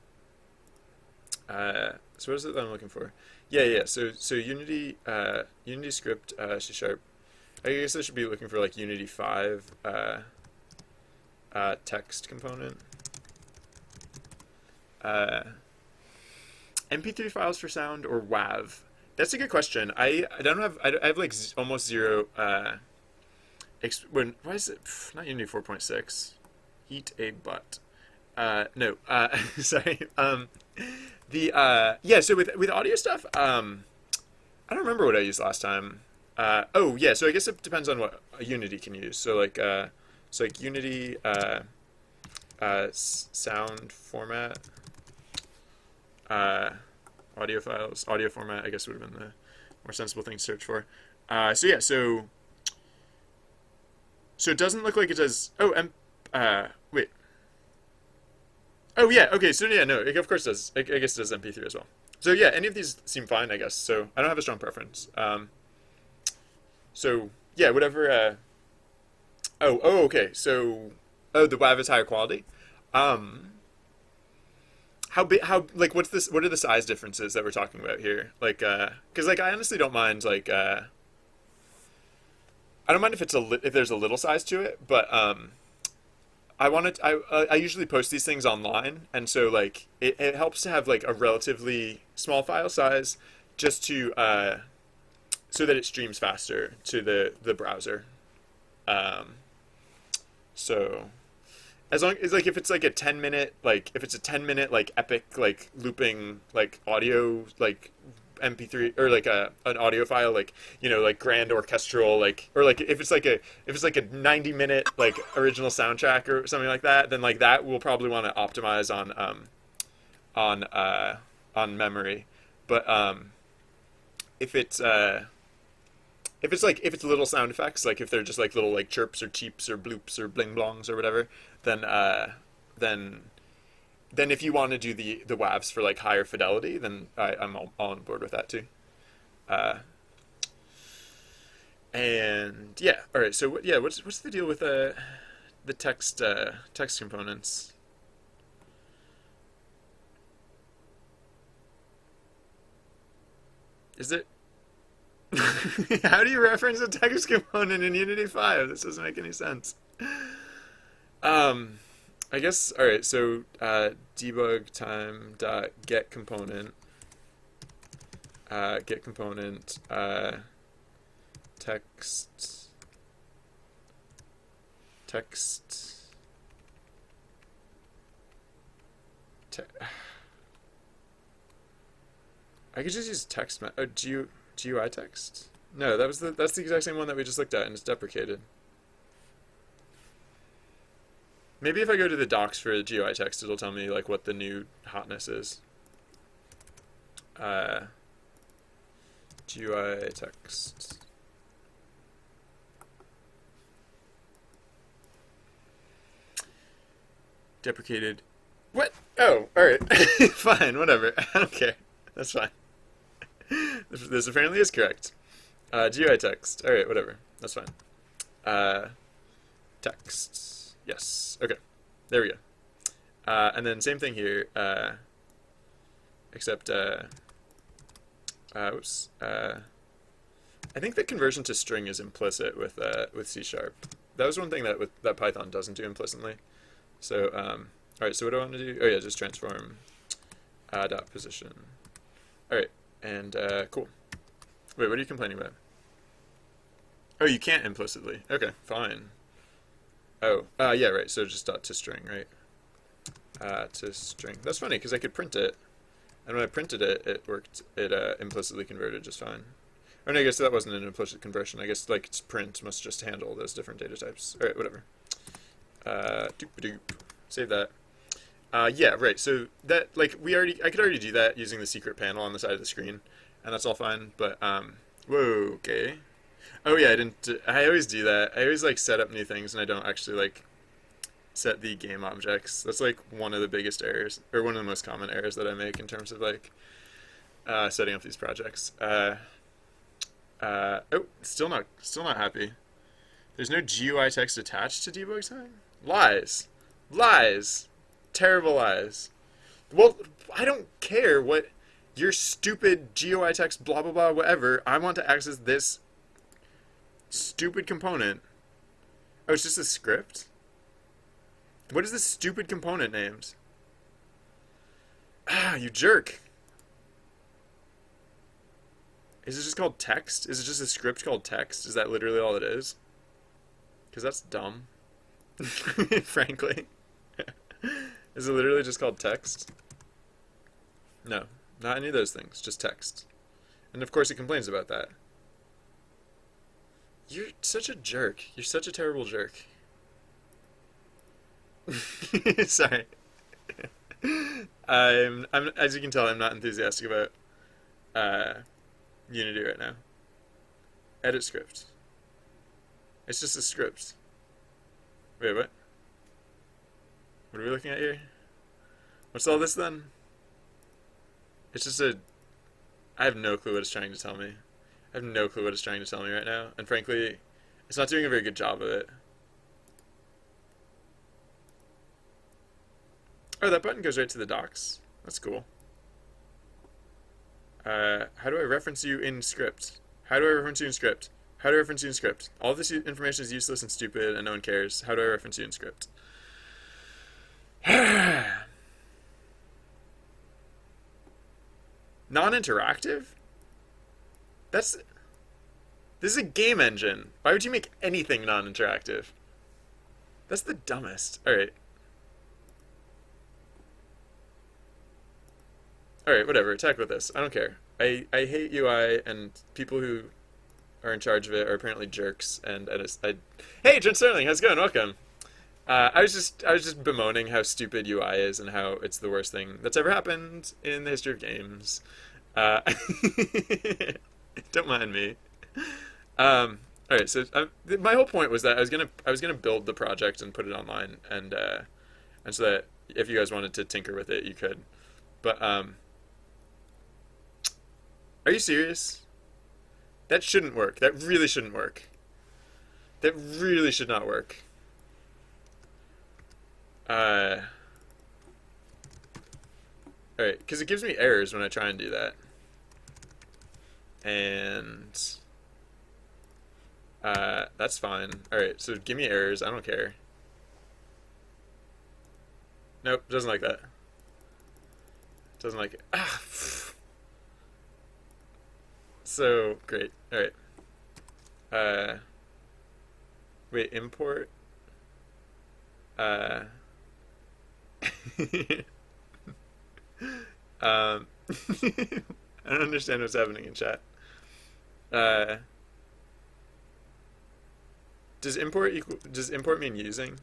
So what is it that I'm looking for? Yeah, so Unity, Unity script, C Sharp. I guess I should be looking for like Unity 5, text component. MP3 files for sound or WAV? That's a good question. I have like almost zero. Why is it not Unity 4.6? Eat a butt. No. Sorry. Yeah. So with audio stuff, I don't remember what I used last time. Oh yeah. So I guess it depends on what Unity can use. So like Unity sound format. Audio files, audio format, I guess would have been the more sensible thing to search for. So yeah, so it doesn't look like it does. Oh, wait. Oh yeah, okay. So yeah, no, it of course does. I guess it does MP3 as well. So yeah, any of these seem fine, I guess. So I don't have a strong preference. So yeah, whatever. Okay. So the WAV is higher quality. How big? How like? What's this? What are the size differences that we're talking about here? Like, because like I honestly don't mind. Like, I don't mind if if there's a little size to it, but I usually post these things online, and so like it helps to have like a relatively small file size, just to so that it streams faster to the browser. So as long as like if it's like a 10-minute like if it's a 10-minute like epic like looping like audio like MP3 or like an audio file like like grand orchestral like or like if it's like a 90-minute like original soundtrack or something like that, then like that we'll probably want to optimize on memory. But if it's little sound effects, like if they're just like little like chirps or cheeps or bloops or bling blongs or whatever, then then if you want to do the WAVs for like higher fidelity, then I'm all on board with that too. And yeah, all right. So yeah, what's the deal with the text components? Is it? How do you reference a text component in Unity 5? This doesn't make any sense. Um, I guess all right. So debug time dot get component text text te- I could just use text. GUI text. No, that's the exact same one that we just looked at, and it's deprecated. Maybe if I go to the docs for the GUI text, it'll tell me like what the new hotness is. GUI text. Deprecated. What? Oh, all right. Fine, whatever. I don't care. That's fine. This apparently is correct. GUI text. All right, whatever. That's fine. Text. Yes. Okay. There we go. And then same thing here, except Oops. I think the conversion to string is implicit with C sharp. That was one thing that Python doesn't do implicitly. So all right. So what do I want to do? Oh yeah, just transform dot position. All right, and cool. Wait, what are you complaining about? Oh, you can't implicitly. Okay, fine. Oh, yeah, right. So just dot to string, right? To string. That's funny because I could print it, and when I printed it, it worked. It implicitly converted just fine. Or no, I guess that wasn't an implicit conversion. I guess like print must just handle those different data types. All right, whatever. Doop-a-doop. Save that. Yeah, right. So that like I could already do that using the secret panel on the side of the screen, and that's all fine. But whoa, okay. Oh yeah, I didn't. I always do that. I always like set up new things, and I don't actually like set the game objects. That's like one of the biggest errors, or one of the most common errors that I make in terms of like setting up these projects. Oh, still not happy. There's no GUI text attached to debug time. Lies, lies, terrible lies. Well, I don't care what your stupid GUI text, blah blah blah, whatever. I want to access this stupid component. Oh, it's just a script? What is this stupid component named? Ah, you jerk. Is it just called text? Is it just a script called text? Is that literally all it is? Because that's dumb. Frankly. Is it literally just called text? No, not any of those things, just text. And of course it complains about that. You're such a jerk. You're such a terrible jerk. Sorry. I'm as you can tell, I'm not enthusiastic about Unity right now. Edit script. It's just a script. Wait, what? What are we looking at here? What's all this then? It's just a... I have no clue what it's trying to tell me. I have no clue what it's trying to tell me right now. And frankly, it's not doing a very good job of it. Oh, that button goes right to the docs. That's cool. How do I reference you in script? How do I reference you in script? How do I reference you in script? All this information is useless and stupid and no one cares. How do I reference you in script? Non-interactive? This is a game engine. Why would you make anything non-interactive? That's the dumbest. Alright. Alright, whatever. Attack with this. I don't care. I hate UI, and people who are in charge of it are apparently jerks, and Hey, Jen Sterling, how's it going? Welcome. I was just bemoaning how stupid UI is and how it's the worst thing that's ever happened in the history of games. Don't mind me. All right, so my whole point was that I was gonna build the project and put it online, and so that if you guys wanted to tinker with it, you could. But are you serious? That shouldn't work. That really shouldn't work. That really should not work. Alright, because it gives me errors when I try and do that. And that's fine. Alright, so give me errors. I don't care. Nope, doesn't like that. Doesn't like it. Ah. So great. Alright. Wait, import. I don't understand what's happening in chat. Uh, does import mean using?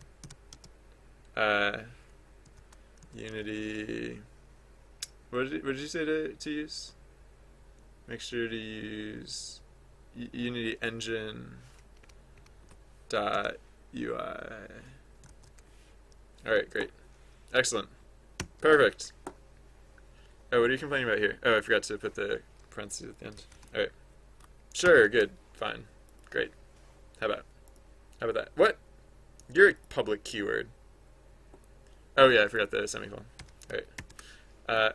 Unity. What did you say to use? Make sure to use Unity engine dot UI. All right, great, excellent, perfect. Oh, what are you complaining about here? Oh, I forgot to put the parentheses at the end. All right, sure, good, fine, great. How about that? What? You're a public keyword. Oh yeah, I forgot the semicolon. All right.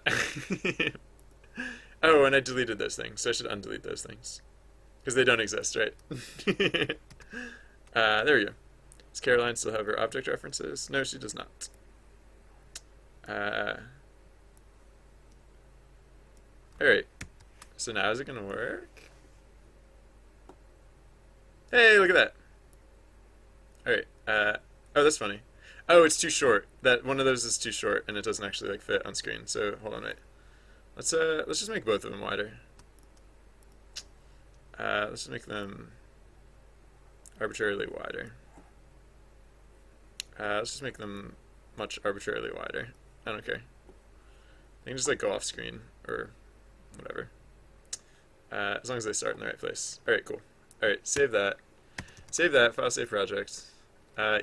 Oh, and I deleted those things, so I should undelete those things because they don't exist, right? There we go. Does Caroline still have her object references? No, she does not. All right. So now is it gonna work? Hey, look at that. All right. Oh, that's funny. Oh, it's too short. That one of those is too short, and it doesn't actually like fit on screen. So hold on, wait. Let's just make both of them wider. Let's just make them arbitrarily wider. Let's just make them much arbitrarily wider. I don't care. They can just like go off screen or whatever. As long as they start in the right place. All right, cool. All right, save that. Save that. File save project.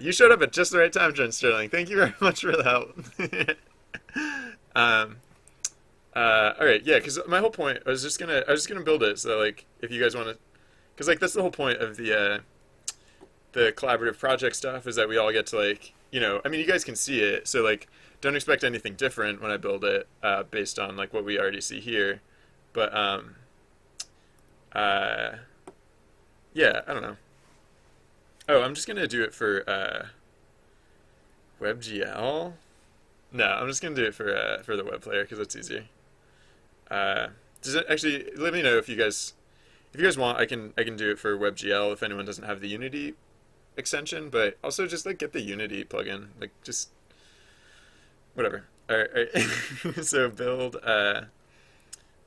You showed up at just the right time, Jen Sterling. Thank you very much for the help. All right, yeah, because my whole point, I was just gonna build it so that, like, if you guys want to, because like that's the whole point of the collaborative project stuff is that we all get to like, I mean, you guys can see it, so like, don't expect anything different when I build it, based on like what we already see here, but yeah, I don't know. Oh, I'm just gonna do it for WebGL. No, I'm just gonna do it for the web player because it's easier. Does it actually? Let me know if you guys want. I can do it for WebGL if anyone doesn't have the Unity extension, but also just like get the Unity plugin, like just whatever. All right, all right. So build.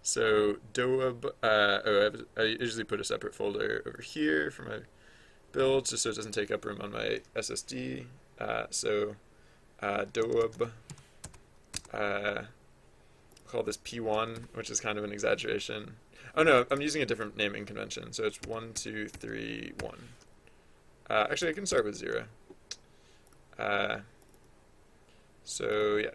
So Doab. I usually put a separate folder over here for my builds just so it doesn't take up room on my SSD. So Doab. Call this P1, which is kind of an exaggeration. Oh no, I'm using a different naming convention. So it's 1, 2, 3, 1. Actually, I can start with 0. So yeah.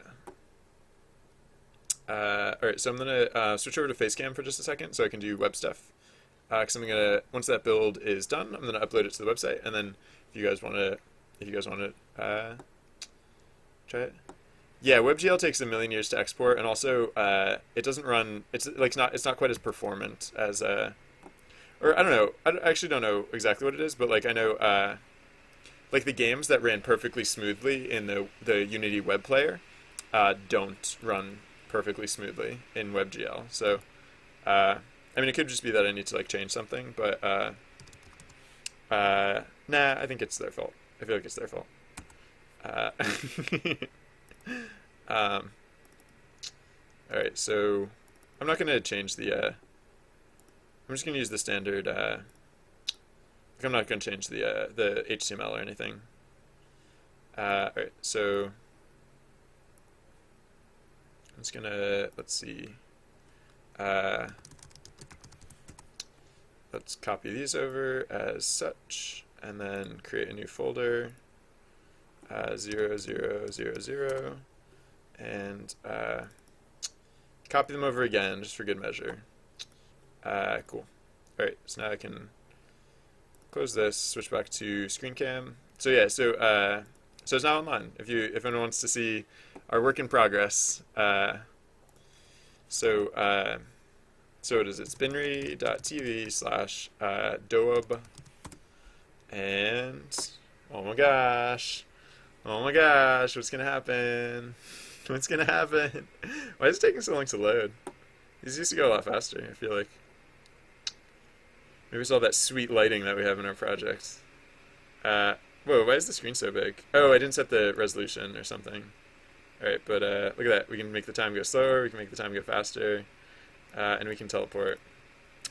All right, so I'm gonna switch over to Facecam for just a second, so I can do web stuff. Because I'm gonna once that build is done, I'm gonna upload it to the website, and then if you guys want to try it. Yeah, WebGL takes a million years to export, and also it doesn't run. It's not quite as performant as or I don't know. I actually don't know exactly what it is, but like I know like the games that ran perfectly smoothly in the Unity web player don't run perfectly smoothly in WebGL. So I mean, it could just be that I need to like change something, but nah, I think it's their fault. I feel like it's their fault. Um, all right, so I'm not going to change the, I'm just going to use the standard, I'm not going to change the HTML or anything. All right, so I'm just going to, let's see, let's copy these over as such, and then create a new folder, 0, 0, 0, 0. And copy them over again just for good measure. Cool. All right, so now I can close this, switch back to screen cam. So yeah, so it's now online. If anyone wants to see our work in progress, so what is it? Spinry.tv/doab, and oh my gosh, what's gonna happen? What's gonna happen? Why is it taking so long to load? These used to go a lot faster, I feel like. Maybe it's all that sweet lighting that we have in our project. Whoa, why is the screen so big? Oh, I didn't set the resolution or something. Alright, but look at that. We can make the time go slower, we can make the time go faster, and we can teleport.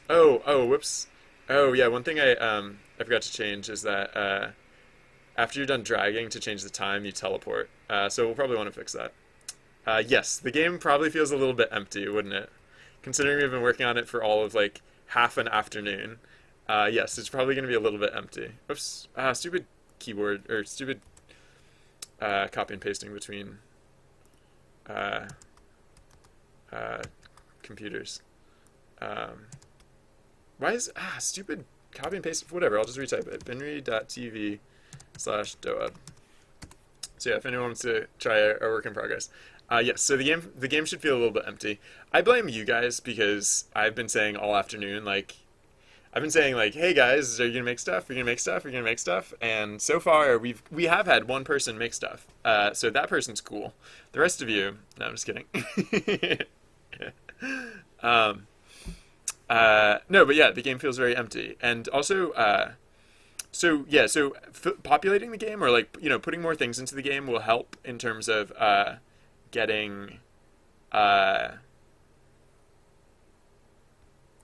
Oh, whoops. Oh, yeah, one thing I forgot to change is that after you're done dragging to change the time, you teleport. So we'll probably want to fix that. Yes, the game probably feels a little bit empty, wouldn't it? Considering we've been working on it for all of like half an afternoon. Yes, it's probably going to be a little bit empty. Oops. Stupid keyboard, or stupid copy and pasting between computers. Why is, stupid copy and paste, whatever, I'll just retype it. Binry.tv/doab. So yeah, if anyone wants to try our work in progress. Yes, so the game should feel a little bit empty. I blame you guys because I've been saying all afternoon, like I've been saying like, hey guys, are you gonna make stuff? Are you gonna make stuff? Are you gonna make stuff? And so far we have had one person make stuff. So that person's cool. The rest of you, no, I'm just kidding. um, no, but yeah, the game feels very empty, and also, so yeah, so populating the game or like putting more things into the game will help in terms of getting uh,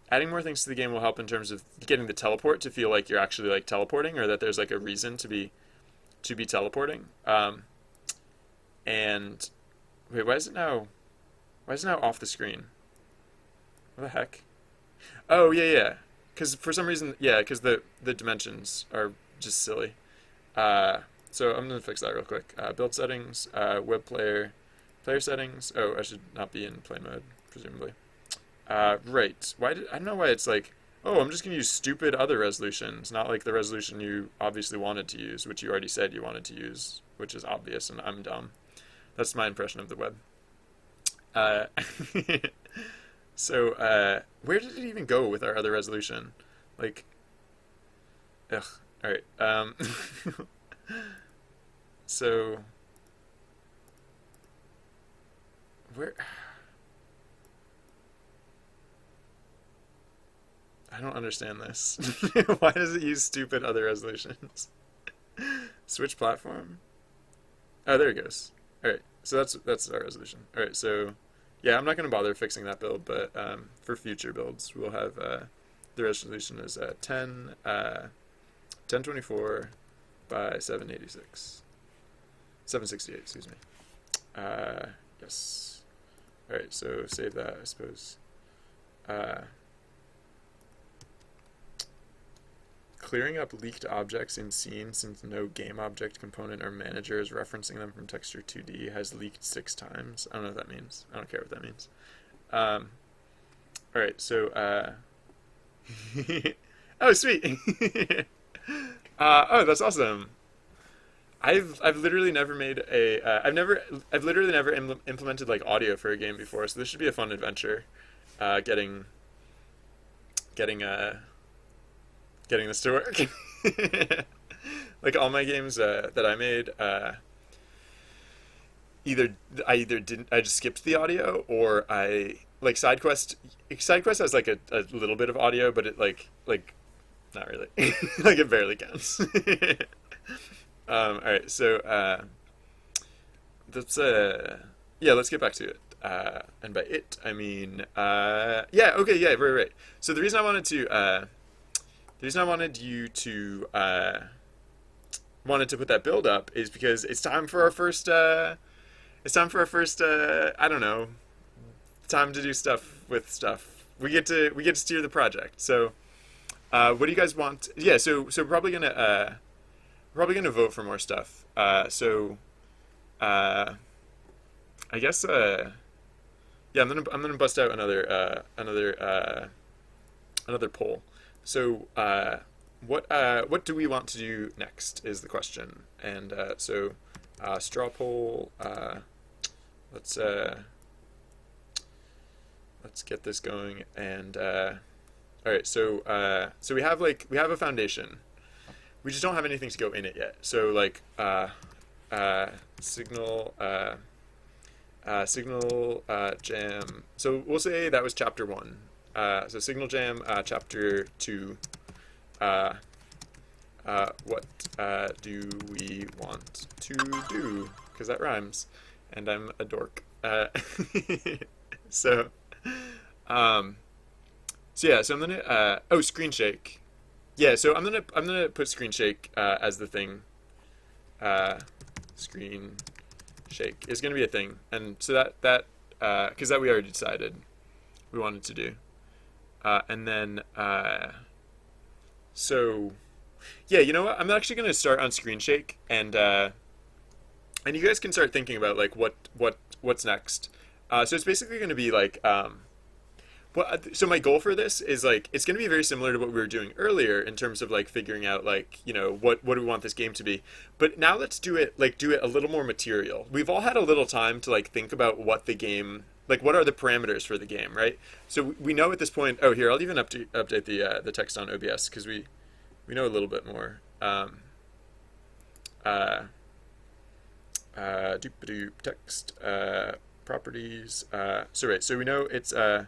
adding more things to the game will help in terms of getting the teleport to feel like you're actually like teleporting, or that there's like a reason to be teleporting. And wait, why is it now off the screen? What the heck? Oh yeah, yeah. Because for some reason, yeah, because the dimensions are just silly. Uh, so I'm gonna fix that real quick. Build settings, web player settings. Oh, I should not be in play mode, presumably. Right. I don't know why it's like, oh, I'm just gonna use stupid other resolutions, not like the resolution you obviously wanted to use, which you already said you wanted to use, which is obvious, and I'm dumb. That's my impression of the web. Uh, where did it even go with our other resolution? Like, ugh. All right. So where? I don't understand this. Why does it use stupid other resolutions? Switch platform. Oh, there it goes. All right. So that's our resolution. All right. So yeah, I'm not going to bother fixing that build, but for future builds, we'll have the resolution is 1024 by 786. 768, excuse me. Yes. All right, so save that, I suppose. Uh, Clearing up leaked objects in scene since no game object component or manager is referencing them from texture 2D has leaked 6 times. I don't know what that means. I don't care what that means. All right, so oh sweet. Oh, that's awesome. I've literally never made a I've literally never implemented like audio for a game before, so this should be a fun adventure. Getting getting getting this to work. Like all my games that I made, either didn't I just skipped the audio, or I like SideQuest has like a little bit of audio, but it like not really. Like it barely counts. All right, so let's yeah, let's get back to it. And by it I mean yeah, okay, yeah, right. So the reason I wanted you to wanted to put that build up is because it's time for our first I don't know, time to do stuff with stuff. We get to steer the project. So what do you guys want? Yeah, so probably gonna vote for more stuff. Uh I guess yeah, I'm gonna bust out another poll. So what do we want to do next is the question. And straw poll. Let's let's get this going. And all right, so we have a foundation. We just don't have anything to go in it yet. So like signal signal jam. So we'll say that was chapter 1. So Signal Jam, chapter 2. What do we want to do? Because that rhymes, and I'm a dork. So, um, so yeah. So I'm gonna. Oh, Screen Shake. Yeah. So I'm gonna put Screen Shake as the thing. Screen Shake is gonna be a thing, and so that because that we already decided we wanted to do. And then, so, yeah, you know what? I'm actually gonna start on Screen Shake, and you guys can start thinking about like what's next. So it's basically gonna be like, Well, so my goal for this is like it's going to be very similar to what we were doing earlier in terms of like figuring out like what do we want this game to be. But now let's do it a little more material. We've all had a little time to like think about what the game like what are the parameters for the game, right? So we know at this point. Oh, here I'll even update the text on OBS because we know a little bit more. Uh, doop text properties. So we know it's uh,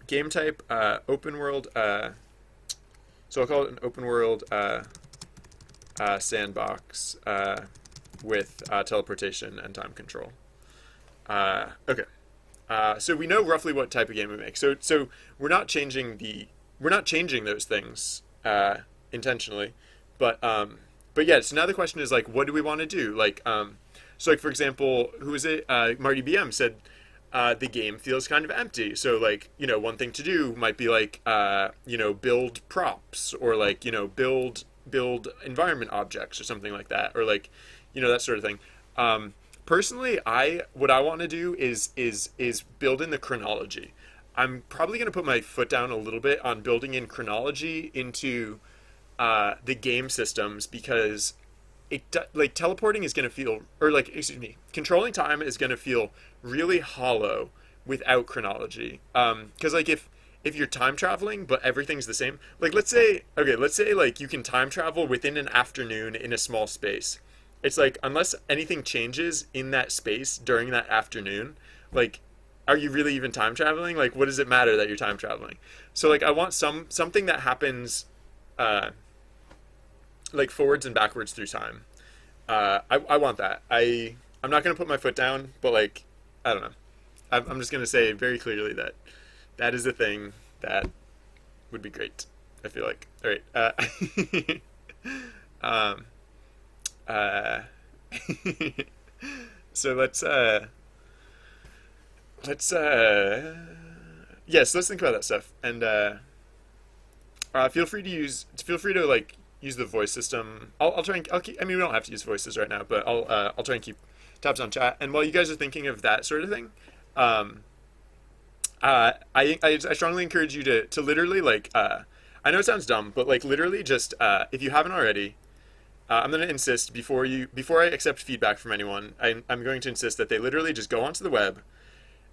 game type open world. So I'll call it an open world sandbox with teleportation and time control. Okay. So we know roughly what type of game we make. So we're not changing those things intentionally, but yeah. So now the question is like, what do we want to do? So like for example, who is it? Marty BM said the game feels kind of empty. So like one thing to do might be like build props or like build environment objects or something like that or like that sort of thing. Personally, what I want to do is build in the chronology. I'm probably going to put my foot down a little bit on building in chronology into the game systems because like teleporting is going to feel or like excuse me, controlling time is going to feel really hollow without chronology. Because like if you're time traveling but everything's the same, like let's say like you can time travel within an afternoon in a small space. It's like unless anything changes in that space during that afternoon, like are you really even time traveling? Like what does it matter that you're time traveling? So like I want something that happens like forwards and backwards through time. I want that. I'm not gonna put my foot down, but like I don't know. I'm just gonna say very clearly that that is a thing that would be great. I feel like. All right. Um. Uh. So let's yes, let's think about that stuff and feel free to like use the voice system. I'll try and I'll keep, I mean we don't have to use voices right now, but I'll try and keep tabs on chat. And while you guys are thinking of that sort of thing, um, I strongly encourage you to literally like I know it sounds dumb, but like literally just if you haven't already, I'm going to insist before I accept feedback from anyone, I'm going to insist that they literally just go onto the web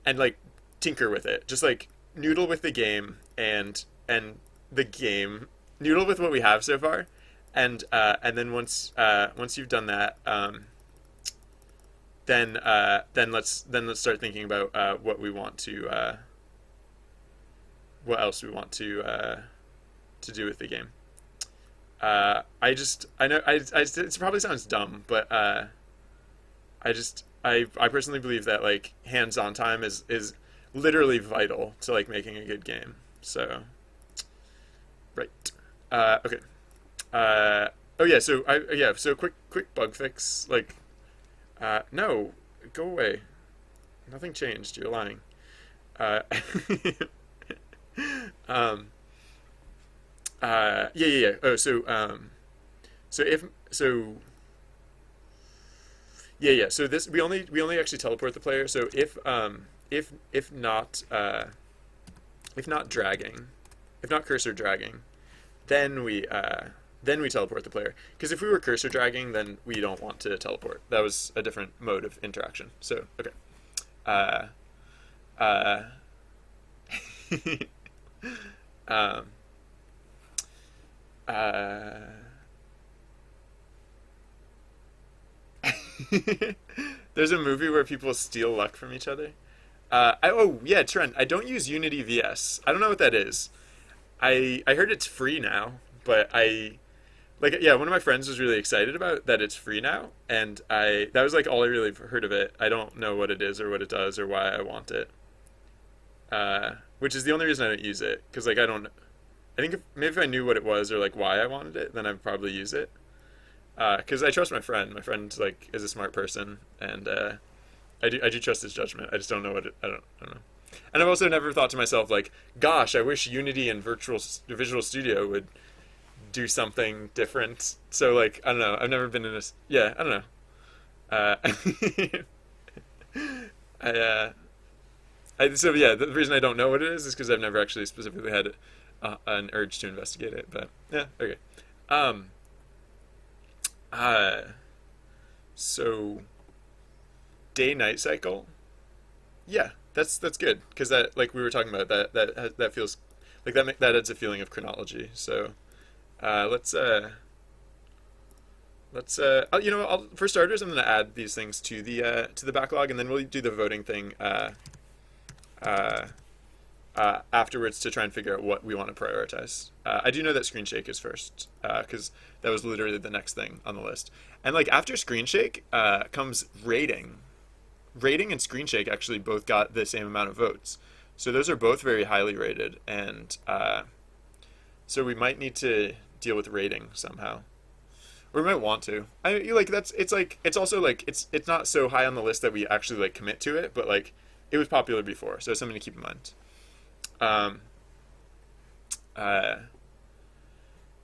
and like tinker with it, just like noodle with the game and the game noodle with what we have so far, and then once you've done that, then let's start thinking about what else we want to do with the game. I know it probably sounds dumb, but I personally believe that like hands-on time is literally vital to like making a good game. So right. Okay. Oh yeah. So quick bug fix. Like, no, go away. Nothing changed. You're lying. Uh, um. Yeah. Oh, so if so. Yeah. So this we only actually teleport the player. So if not dragging, if not cursor dragging, then we teleport the player. Because if we were cursor dragging, then we don't want to teleport. That was a different mode of interaction. So okay. Uh, uh, um, uh, there's a movie where people steal luck from each other. Oh yeah, Trent. I don't use Unity VS. I don't know what that is. I heard it's free now, but I like yeah. One of my friends was really excited about that it's free now, and I that was like all I really heard of it. I don't know what it is or what it does or why I want it. Which is the only reason I don't use it because like I don't. I think maybe if I knew what it was or like why I wanted it, then I'd probably use it. Because I trust my friend. My friend like is a smart person, and I do trust his judgment. I just don't know I don't know. And I've also never thought to myself like, gosh, I wish Unity and Visual Studio would do something different. So like I don't know. I've never been in this. Yeah, I don't know. Uh, I So yeah, the reason I don't know what it is because I've never actually specifically had an urge to investigate it. But yeah, okay. Um, uh, so day night cycle. Yeah, that's good because that like we were talking about that feels like that adds a feeling of chronology. So uh, let's uh, for starters, I'm gonna add these things to the backlog, and then we'll do the voting thing uh, afterwards to try and figure out what we want to prioritize. I do know that Screen Shake is first because that was literally the next thing on the list. And like after Screen Shake comes rating. Rating and Screen Shake actually both got the same amount of votes, so those are both very highly rated, and so we might need to deal with rating somehow, or we might want to. I like that's it's like it's also like it's not so high on the list that we actually like commit to it, but like it was popular before, so it's something to keep in mind. Um, uh,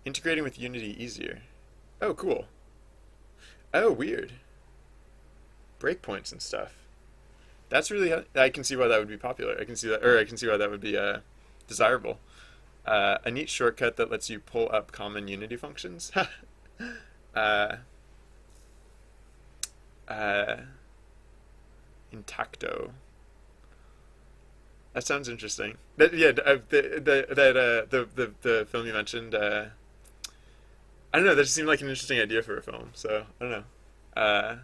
integrating with Unity easier. Oh, cool. Oh, weird. Breakpoints and stuff. That's really. I can see why that would be popular. I can see that, or I can see why that would be desirable. A neat shortcut that lets you pull up common Unity functions. uh, uh, Intacto. That sounds interesting. The film you mentioned. I don't know. That just seemed like an interesting idea for a film. So I don't know. Uh,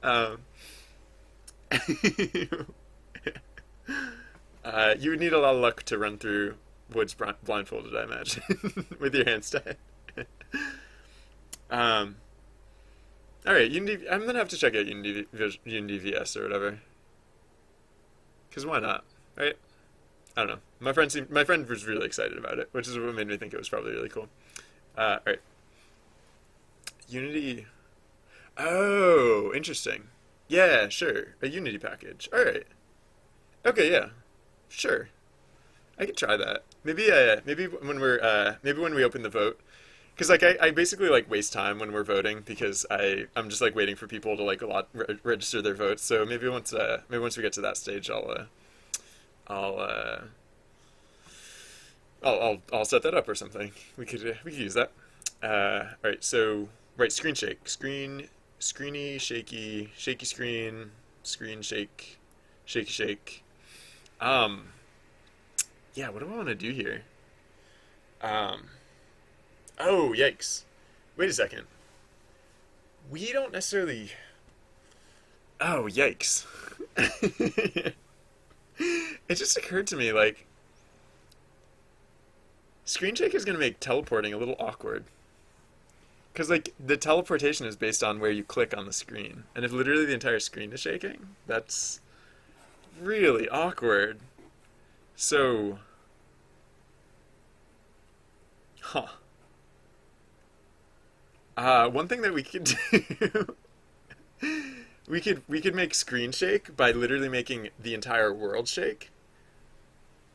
um, you would need a lot of luck to run through woods blindfolded, I imagine, with your hands tied. um, all right, Unity. I'm gonna have to check out Unity VS or whatever. Cause why not, right? I don't know. My friend was really excited about it, which is what made me think it was probably really cool. All right, Unity. Oh, interesting. Yeah, sure. A Unity package. All right. Okay, yeah, sure. I could try that. Maybe when we open the vote, because like I basically like waste time when we're voting because I'm just like waiting for people to like register their votes. So maybe once we get to that stage, I'll uh, I'll set that up or something. We could use that. All right. So right, screen shake, screeny, shaky screen shake, shaky shake. Um, yeah. What do I want to do here? Um, oh yikes! Wait a second. We don't necessarily. Oh yikes! It just occurred to me like screen shake is gonna make teleporting a little awkward. Because like the teleportation is based on where you click on the screen, and if literally the entire screen is shaking, that's really awkward. So, huh? One thing that we could do, we could make screen shake by literally making the entire world shake.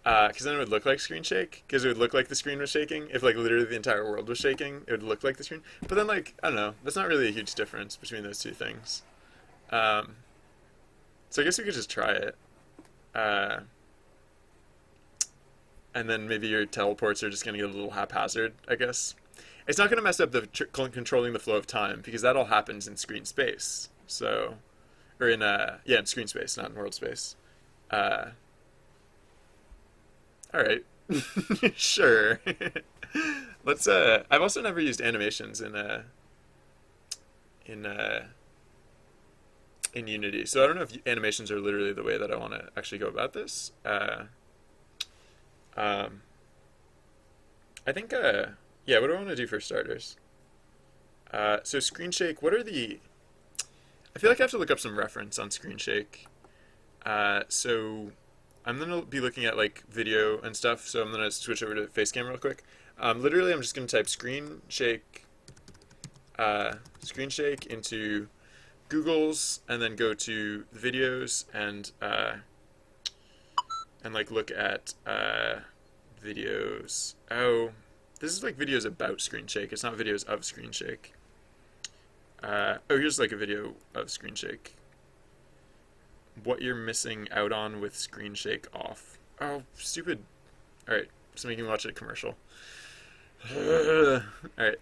Because then it would look like screen shake. Because it would look like the screen was shaking. If like literally the entire world was shaking, it would look like the screen. But then like I don't know. That's not really a huge difference between those two things. Um, so I guess we could just try it. Uh, and then maybe your teleports are just gonna get a little haphazard. I guess it's not gonna mess up the controlling the flow of time because that all happens in screen space. So, or in yeah, in screen space, not in world space. Uh, all right, sure. Let's. I've also never used animations in in Unity, so I don't know if animations are literally the way that I want to actually go about this. Um, I think. Yeah. What do I want to do for starters? So screen shake. What are the? I feel like I have to look up some reference on screen shake. So I'm gonna be looking at like video and stuff. So I'm gonna switch over to Facecam real quick. Literally, I'm just gonna type screen shake into Google's, and then go to the videos and like look at videos. Oh, this is like videos about screen shake. It's not videos of screen shake. Oh, here's like a video of screen shake. What you're missing out on with screen shake off. Oh, stupid. All right, just making me watch a commercial. All right.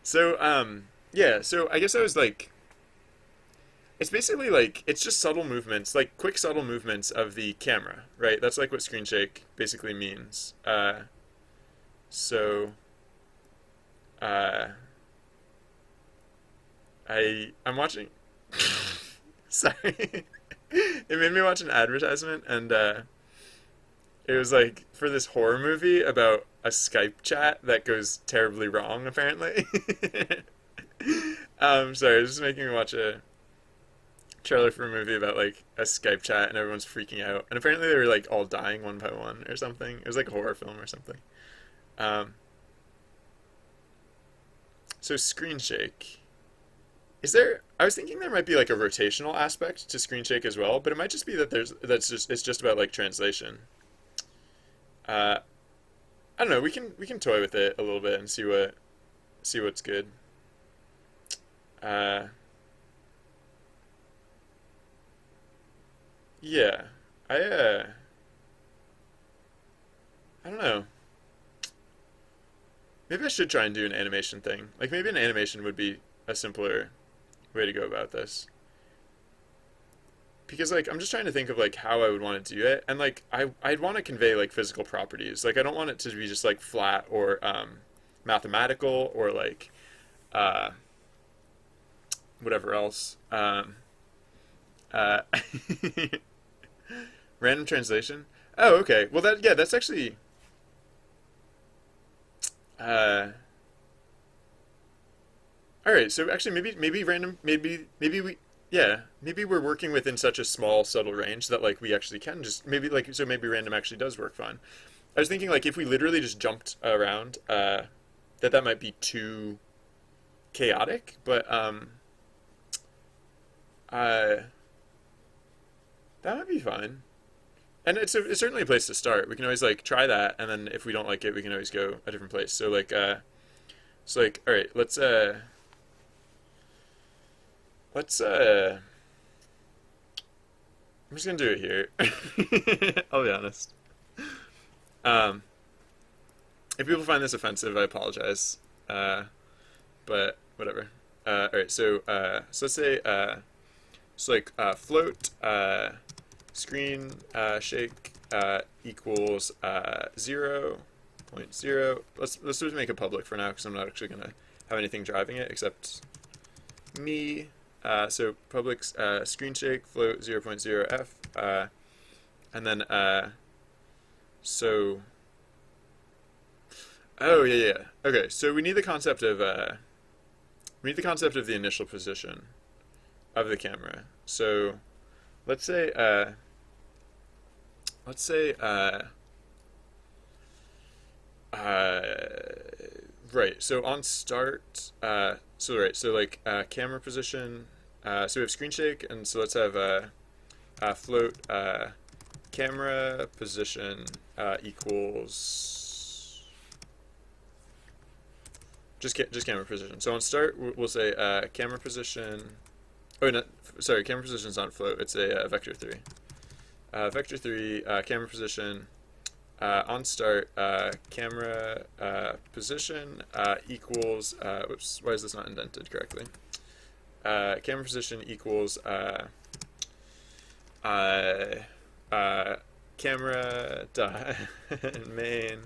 So, yeah. So I guess I was like, it's basically like it's just subtle movements, like quick subtle movements of the camera, right? That's like what screen shake basically means. So, uh, I'm watching. Sorry, it made me watch an advertisement, and it was like for this horror movie about a Skype chat that goes terribly wrong, apparently. Sorry, it was just making me watch a trailer for a movie about like a Skype chat and everyone's freaking out. And apparently they were like all dying one by one or something. It was like a horror film or something. Um, so screen shake. Is there? I was thinking there might be like a rotational aspect to screen shake as well, but it might just be that it's just about like translation. Uh, I don't know. We can toy with it a little bit and see what's good. Uh, yeah. I don't know. Maybe I should try and do an animation thing. Like maybe an animation would be a simpler way to go about this. Because like I'm just trying to think of like how I would want to do it, and like I'd want to convey like physical properties. Like I don't want it to be just like flat or mathematical or like uh, whatever else. Uh, Random translation. Oh, okay. Well, that's actually uh, all right. So actually, maybe we yeah, maybe we're working within such a small subtle range that like we actually can just maybe like so maybe random actually does work fine. I was thinking like if we literally just jumped around, that might be too chaotic, but uh, that might be fine. And it's certainly a place to start. We can always like try that, and then if we don't like it, we can always go a different place. So like all right, let's I'm just gonna do it here. I'll be honest. Um, if people find this offensive, I apologize. But whatever. All right, so let's say float screen shake equals 0.0. Let's just make it public for now because I'm not actually gonna have anything driving it except me. So public screen shake float 0.0 f, and then so oh yeah. Okay, so we need the concept of the initial position of the camera. So let's say let's say right. So on start, camera position. So we have screen shake, and so let's have float camera position equals just camera position. So on start, we'll say camera position. Oh, no, sorry, camera position is not float. It's a vector three. Vector three camera position. On start, camera position equals. Whoops, why is this not indented correctly? Camera position equals camera dot main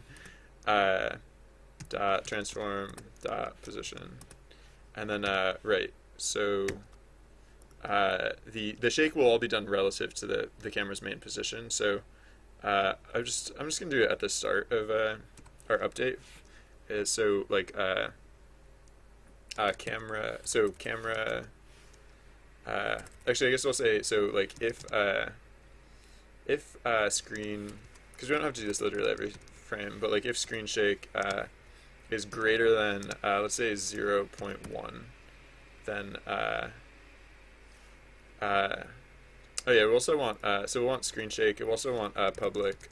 dot transform dot position, and then right. So the shake will all be done relative to the camera's main position. So I'm just gonna do it at the start of our update. So like camera. So camera. Actually, I guess I'll say so. Like if screen, because we don't have to do this literally every frame, but like if screen shake is greater than let's say 0.1, then uh, oh yeah, we also want so we want screen shake. We also want public.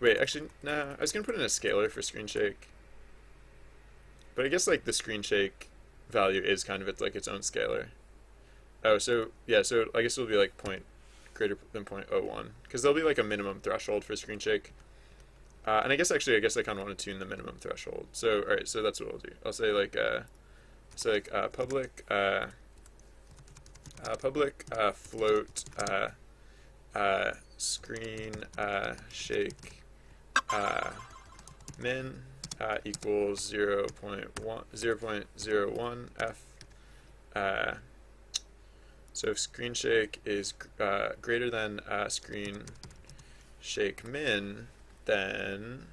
Wait, actually, no. I was gonna put in a scalar for screen shake, but I guess like the screen shake value is kind of like its own scalar. Oh, so yeah, so I guess it'll be like point greater than 0.01 because there'll be like a minimum threshold for screen shake. And I guess I kind of want to tune the minimum threshold. So all right, so that's what I'll do. I'll say like public float screen shake min equals 0.01 f. So if screen shake is greater than screen shake min, then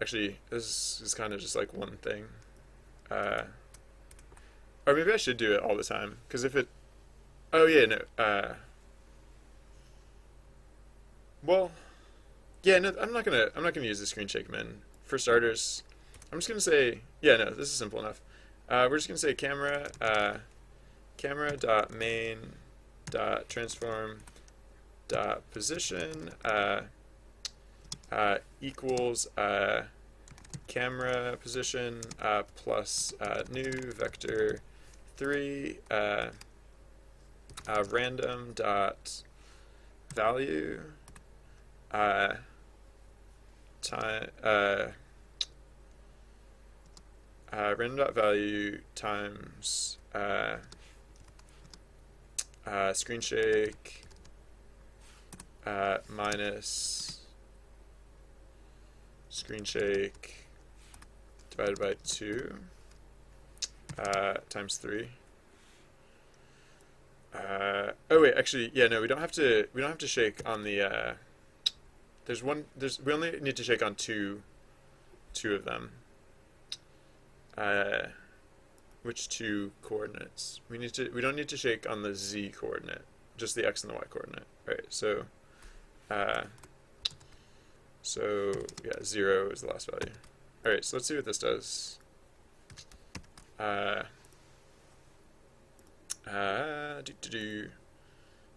actually this is kind of just like one thing, or maybe I should do it all the time because if it, oh yeah, no, well, yeah, no, I'm not gonna use the screen shake min for starters. I'm just gonna say, yeah, no, this is simple enough. We're just gonna say camera dot main dot transform dot position equals camera position plus new vector 3 random dot value time random dot value times screen shake minus screen shake divided by 2 times 3. Oh wait, actually, yeah, no, we don't have to shake on the we only need to shake on two of them. Which two coordinates? We don't need to shake on the z coordinate, just the x and the y coordinate. All right, so yeah, 0 is the last value. All right, so let's see what this does.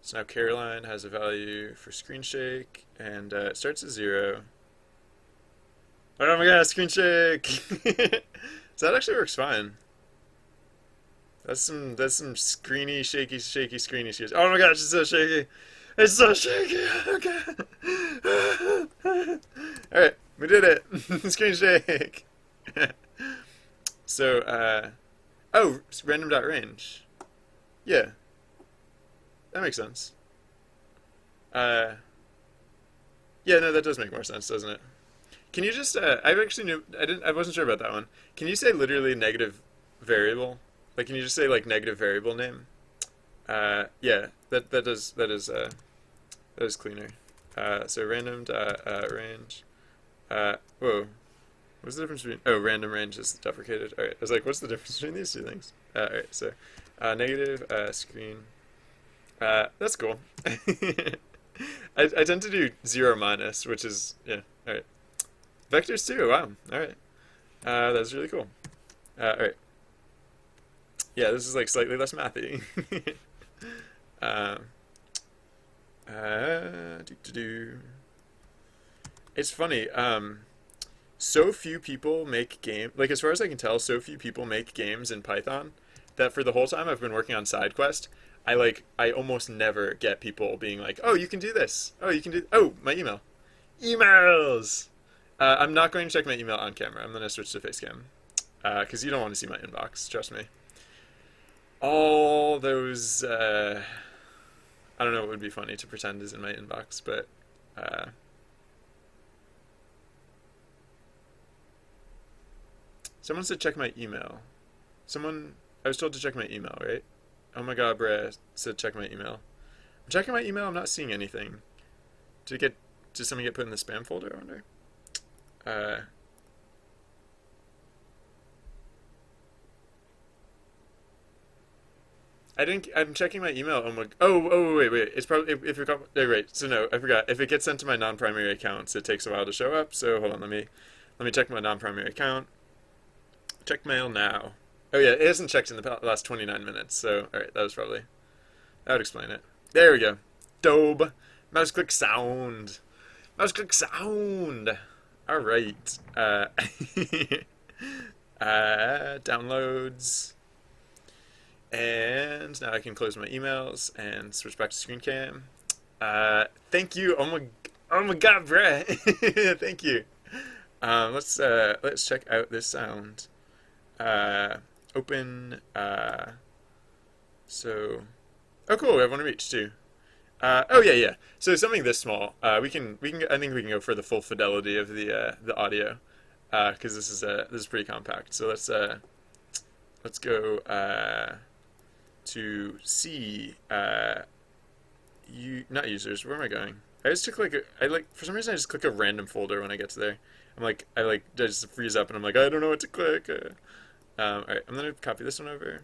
So now Caroline has a value for screen shake, and it starts at 0. Oh my god, screen shake! So that actually works fine. That's some screeny, shaky, screeny shit. Oh my gosh, it's so shaky! It's so shaky! Okay. Alright, we did it! Screen shake! So, oh, random dot range. Yeah. That makes sense. Yeah, no, that does make more sense, doesn't it? Can you just, I wasn't sure about that one. Can you say literally negative variable? Like, can you just say, like, negative variable name? Yeah, that is cleaner. So random range. Whoa. What's the difference between, oh, random range is deprecated. Alright, I was like, what's the difference between these two things? Alright, so, negative, screen. That's cool. I tend to do 0 minus, which is, yeah, alright. Vectors too, wow, alright. That's really cool. Alright. Yeah, this is like slightly less mathy. It's funny, so few people make like as far as I can tell, so few people make games in Python that for the whole time I've been working on SideQuest, I almost never get people being like, oh, you can do this. Oh, you can do, oh, my email. Emails! I'm not going to check my email on camera. I'm going to switch to Facecam. Because you don't want to see my inbox, trust me. All those, I don't know what would be funny to pretend is in my inbox, but, someone said check my email. I was told to check my email, right? Oh my god, Brea said check my email. I'm checking my email, I'm not seeing anything. Did something get put in the spam folder, I wonder? I'm checking my email. Wait. It's probably, if it got, oh, right. So no, I forgot. If it gets sent to my non-primary accounts, it takes a while to show up. So hold on, let me check my non-primary account. Check mail now. Oh yeah, it hasn't checked in the last 29 minutes. So, alright, that would explain it. There we go. Dobe. Mouse click sound. Mouse click sound. All right. Downloads. And now I can close my emails and switch back to screen cam. Thank you. Oh my God, Brett. Thank you. Let's check out this sound. Open. Oh cool. We have one of each too. Oh yeah. So something this small. We can. I think we can go for the full fidelity of the audio, because this is pretty compact. So let's go to see not users. Where am I going? I just took for some reason I just click a random folder when I get to there. I just freeze up and I'm like, I don't know what to click. All right, I'm gonna copy this one over.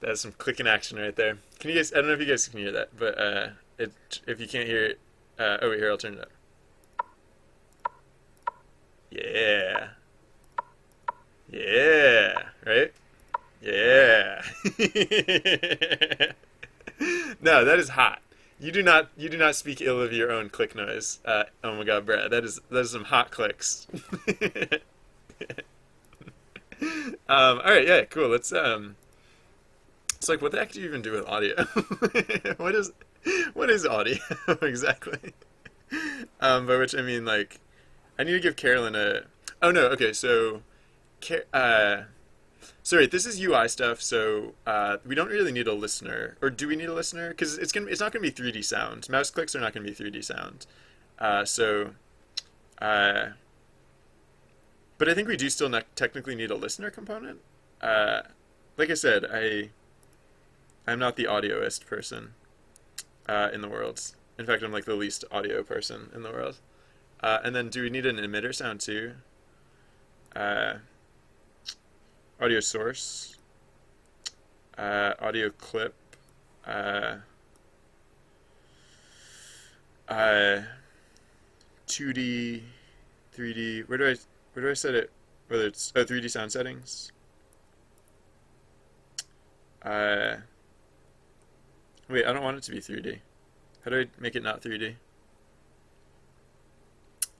That's some clicking action right there. Can you guys? I don't know if you guys can hear that, but if you can't hear it, oh wait, here, I'll turn it up. Yeah. Yeah. Right? Yeah. No, that is hot. You do not speak ill of your own click noise. Oh my God, Brad, that is some hot clicks. All right, yeah, cool. It's like, what the heck do you even do with audio? What is audio exactly? By which I mean, like, I need to give Carolyn a. Oh no, okay, so, sorry, this is UI stuff, so we don't really need a listener, or do we need a listener? Because it's not gonna be 3D sound. Mouse clicks are not gonna be 3D sound. But I think we do still technically need a listener component. Like I said, I'm not the audioist person in the world. In fact, I'm like the least audio person in the world. And then do we need an emitter sound too? Audio source. Audio clip. 2D, 3D. Where do I set it? Whether it's 3D sound settings. Wait, I don't want it to be 3D. How do I make it not 3D?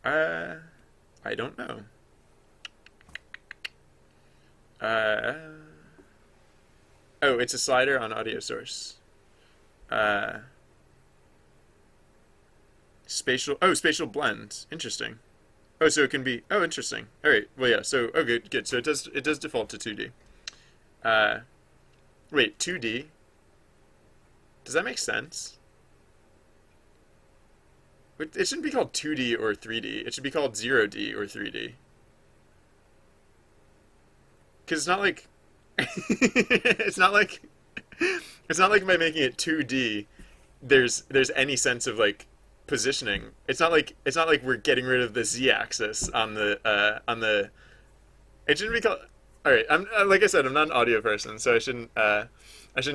I don't know. Oh, it's a slider on audio source. Spatial blend. Interesting. Oh, so it can be. Oh, interesting. All right. Well, yeah. So, oh, good. So it does default to 2D. Wait, 2D. Does that make sense? It shouldn't be called 2D or 3D. It should be called 0D or 3D. Because it's not like it's not like by making it 2D there's any sense of like positioning. It's not like we're getting rid of the z-axis on the it shouldn't be called. All right, I'm like I said, I'm not an audio person, so I shouldn't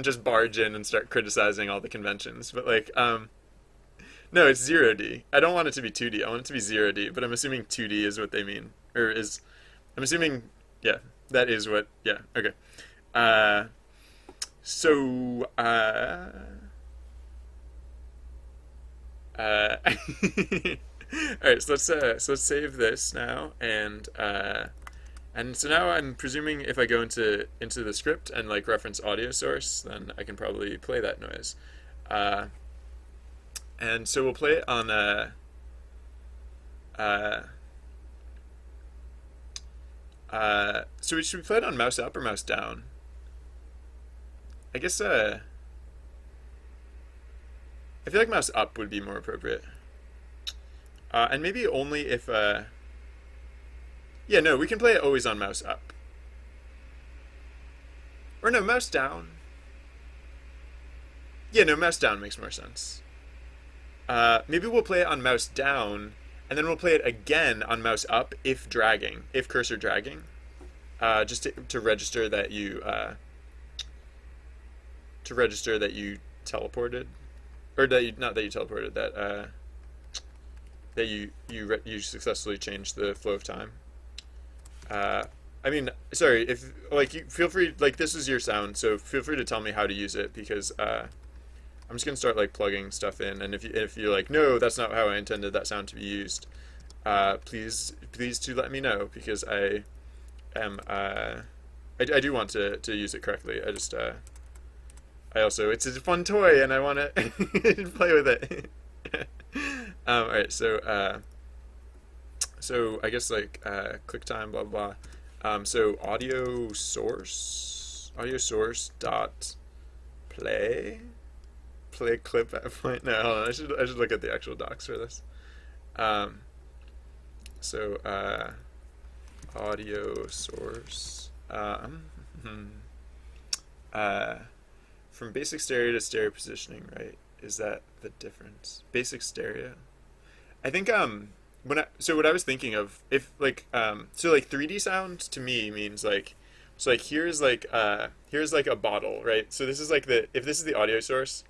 just barge in and start criticizing all the conventions. But like no, it's 0D. I don't want it to be 2D. I want it to be 0D, but I'm assuming 2D is what they mean. I'm assuming, yeah, that is what, yeah, okay. So, alright, so let's save this now, and so now I'm presuming if I go into the script and like reference audio source, then I can probably play that noise. And so we'll play it on so should we play it on mouse up or mouse down? I guess I feel like mouse up would be more appropriate. And maybe only if yeah, no, we can play it always on mouse up. Or no, mouse down. Yeah, no, mouse down makes more sense. Maybe we'll play it on mouse down, and then we'll play it again on mouse up if cursor dragging, just to register that you teleported, or not that you teleported, that you successfully changed the flow of time. I mean, sorry, if like you feel free, like this is your sound, so feel free to tell me how to use it, because I'm just gonna start like plugging stuff in, and if you're like, no, that's not how I intended that sound to be used, please to let me know, because I am I do want to use it correctly. I also, it's a fun toy and I want to play with it. All right, so I guess like click time, blah blah blah. So audio source dot play clip at point. No, hold on. I should look at the actual docs for this. Um, so audio source. Hmm. uh, from basic stereo to stereo positioning, right? Is that the difference? Basic stereo. I think what I was thinking of, if like so like 3D sound to me means like, so like here's like a bottle, right? So this is like the, if this is the audio source,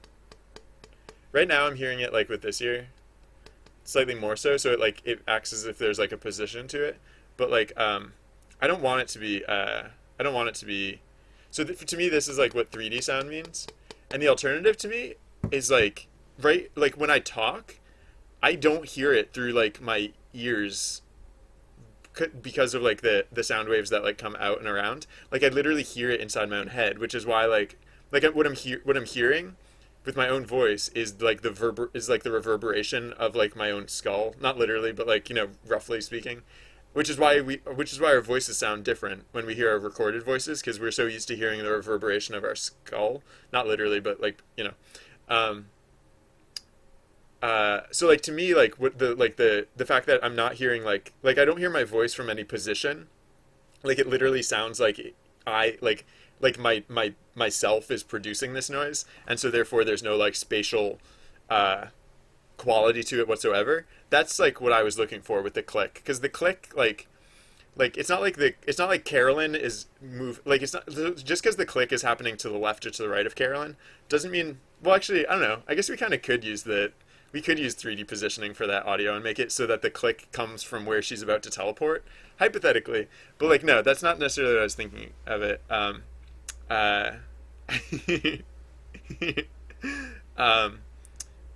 right now I'm hearing it like with this ear, slightly more so, so it acts as if there's like a position to it. But like I don't want it to be I don't want it to be, so to me this is like what 3D sound means. And the alternative to me is like, right, like when I talk, I don't hear it through like my ears because of like the sound waves that like come out and around. Like I literally hear it inside my own head, which is why like what I'm hearing with my own voice is like the reverberation of like my own skull, not literally, but like, you know, roughly speaking. Which is why our voices sound different when we hear our recorded voices, because we're so used to hearing the reverberation of our skull, not literally, but like, you know. Um, so like to me, like what the fact that I'm not hearing like I don't hear my voice from any position. Like it literally sounds like I like my myself is producing this noise, and so therefore there's no like spatial uh quality to it whatsoever. That's like what I was looking for with the click, because the click like it's not like Carolyn is move, like it's not just because the click is happening to the left or to the right of Carolyn doesn't mean, well actually I don't know, I guess we kind of could use the, we could use 3D positioning for that audio and make it so that the click comes from where she's about to teleport, hypothetically. But like no, that's not necessarily what I was thinking of it. Uh um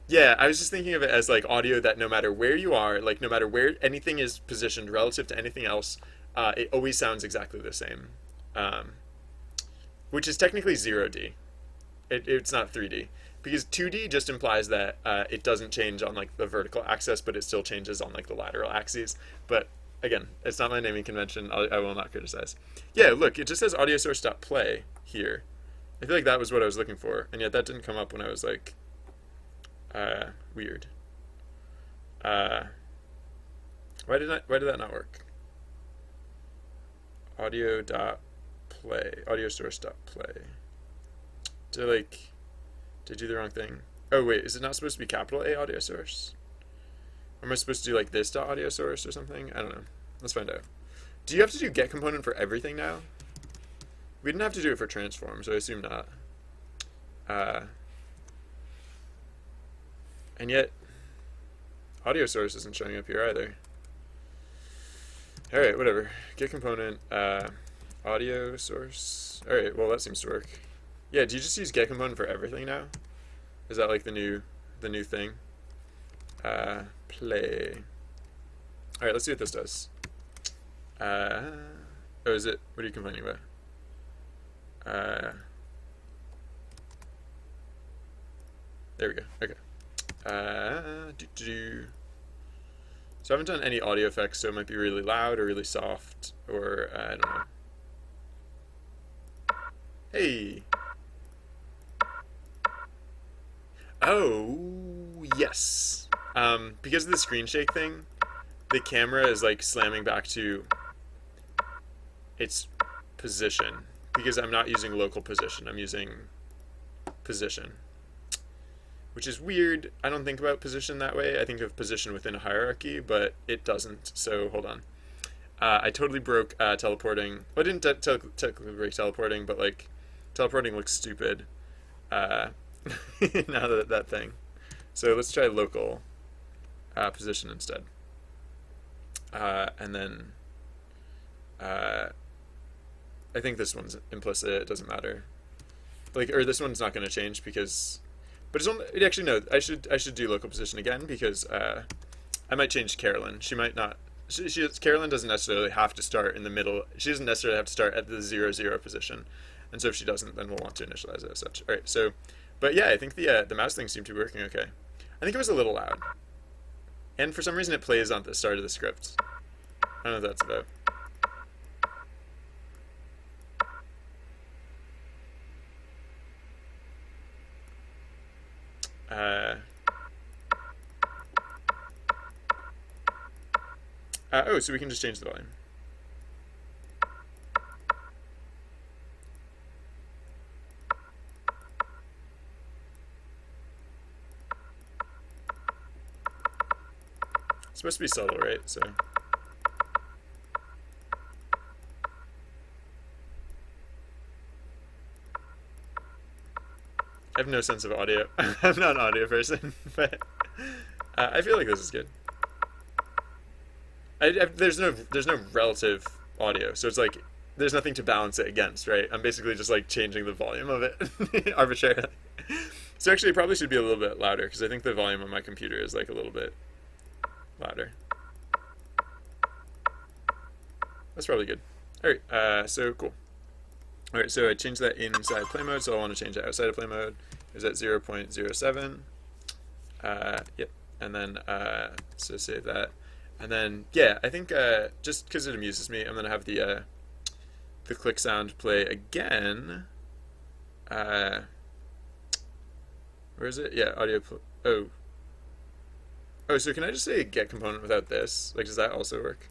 Yeah, I was just thinking of it as like audio that no matter where you are, like no matter where anything is positioned relative to anything else, it always sounds exactly the same, um, which is technically 0D. It's not 3D, because 2D just implies that it doesn't change on like the vertical axis, but it still changes on like the lateral axes. But again, it's not my naming convention. I will not criticize. Yeah, look, it just says audio source.play here. I feel like that was what I was looking for, and yet that didn't come up when I was like, weird. Uh, why did that not work? Audio source dot play. Did I do the wrong thing? Oh wait, is it not supposed to be capital A audio source? Or am I supposed to do like this dot audio source or something? I don't know. Let's find out. Do you have to do get component for everything now? We didn't have to do it for transform, so I assume not. Uh, and yet, audio source isn't showing up here either. Alright, whatever. Get component, audio source. Alright, well that seems to work. Yeah, do you just use get component for everything now? Is that like the new thing? Play. Alright, let's see what this does. Oh, is it? What are you complaining about? There we go. Okay. So I haven't done any audio effects, so it might be really loud or really soft, or I don't know. Hey. Oh, yes. Because of the screen shake thing, the camera is like slamming back to its position, because I'm not using local position, I'm using position, which is weird. I don't think about position that way. I think of position within a hierarchy, but it doesn't. So hold on. I totally broke teleporting. Well, I didn't technically break teleporting, but like teleporting looks stupid now that thing. So let's try local position instead. And then I think this one's implicit. It doesn't matter. Like, or this one's not going to change because But it's only actually no. I should do local position again because I might change Carolyn. She might not. Carolyn doesn't necessarily have to start in the middle. She doesn't necessarily have to start at the 0, 0 position. And so if she doesn't, then we'll want to initialize it as such. All right. So, but yeah, I think the mouse thing seemed to be working okay. I think it was a little loud, and for some reason it plays on the start of the script. I don't know what that's about. Oh, so we can just change the volume. It's supposed to be subtle, right? So. I have no sense of audio. I'm not an audio person, but I feel like this is good. There's no relative audio, so it's like there's nothing to balance it against, right? I'm basically just like changing the volume of it arbitrarily. So actually, it probably should be a little bit louder because I think the volume on my computer is like a little bit louder. That's probably good. All right, so cool. All right, so I changed that inside play mode, so I want to change it outside of play mode. It was at 0.07. Yep, and then so save that. And then, yeah, I think just because it amuses me, I'm going to have the click sound play again. Where is it? Yeah, audio. Oh. Oh, so can I just say get component without this? Like, does that also work?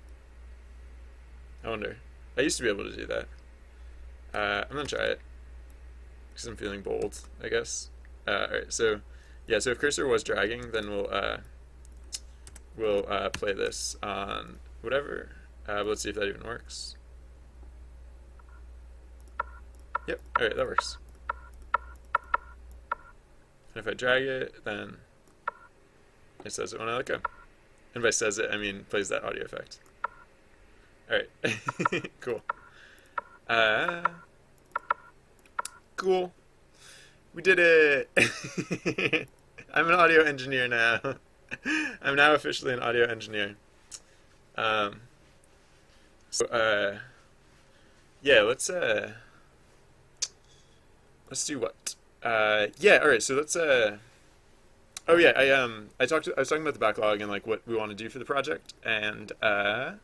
I wonder. I used to be able to do that. I'm going to try it because I'm feeling bold, I guess. All right, so, yeah, so if cursor was dragging, then we'll play this on whatever. But let's see if that even works. Yep, alright, that works. And if I drag it, then it says it when I let go. And by says it, I mean plays that audio effect. Alright, cool. Cool. We did it! I'm an audio engineer now. I'm now officially an audio engineer. So, yeah, let's do what? Yeah, all right. So let's. Oh yeah, I was talking about the backlog and like what we want to do for the project, and I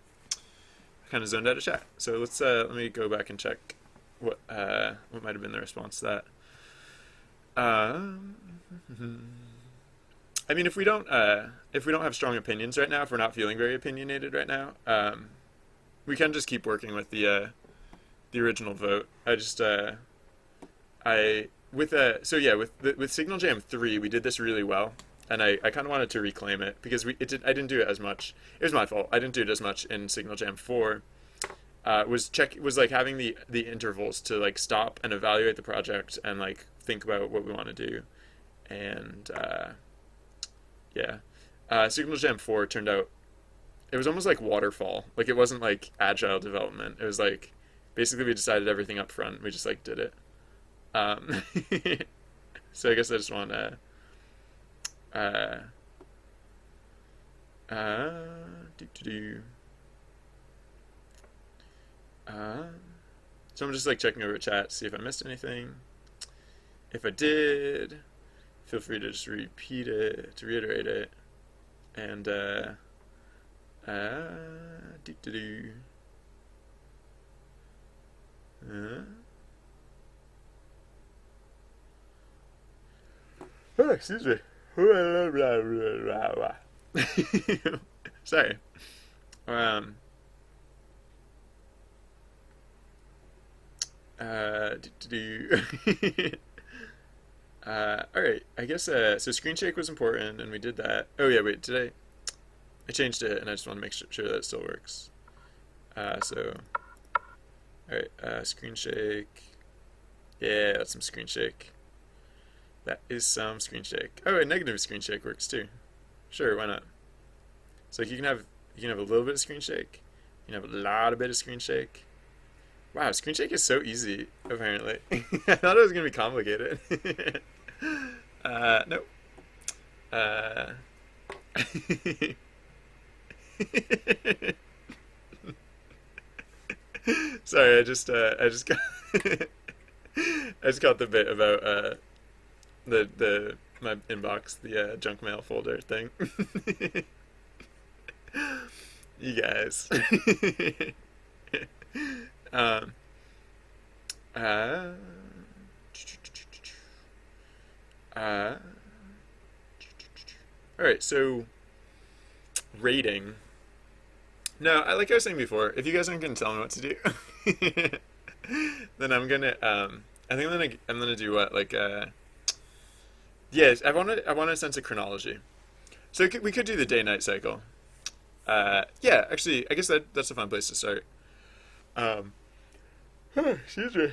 kind of zoned out of chat. So let me go back and check what might have been the response to that. I mean, if we don't have strong opinions right now, if we're not feeling very opinionated right now, we can just keep working with the original vote. With Signal Jam 3, we did this really well, and I kind of wanted to reclaim it because I didn't do it as much. It was my fault. I didn't do it as much in Signal Jam 4. Was like having the intervals to like stop and evaluate the project and like think about what we want to do, and Signal Jam 4 turned out it was almost like waterfall. Like it wasn't like agile development. It was like basically we decided everything up front. We just like did it. So I guess I just want to so I'm just like checking over chat to see if I missed anything. If I did, feel free to just repeat it, to reiterate it. And oh, excuse me. Sorry. Alright, I guess, so screen shake was important, and we did that. Oh yeah, wait, I changed it, and I just want to make sure that it still works. Alright, screen shake. Yeah, that's some screen shake. That is some screen shake. Oh, a negative screen shake works too. Sure, why not? So you can have a little bit of screen shake. You can have a lot of bit of screen shake. Wow, screen shake is so easy, apparently. I thought it was going to be complicated. Nope. Uh, Sorry, I just got I just got the bit about the my inbox, the junk mail folder thing. You guys. um. Uh. Uh. All right. So rating. No, like I was saying before, if you guys aren't gonna tell me what to do, then I'm gonna I think I'm gonna do what like yes, I want a sense of chronology. So we could do the day night cycle. Yeah, actually, I guess that's a fun place to start. Um, excuse me.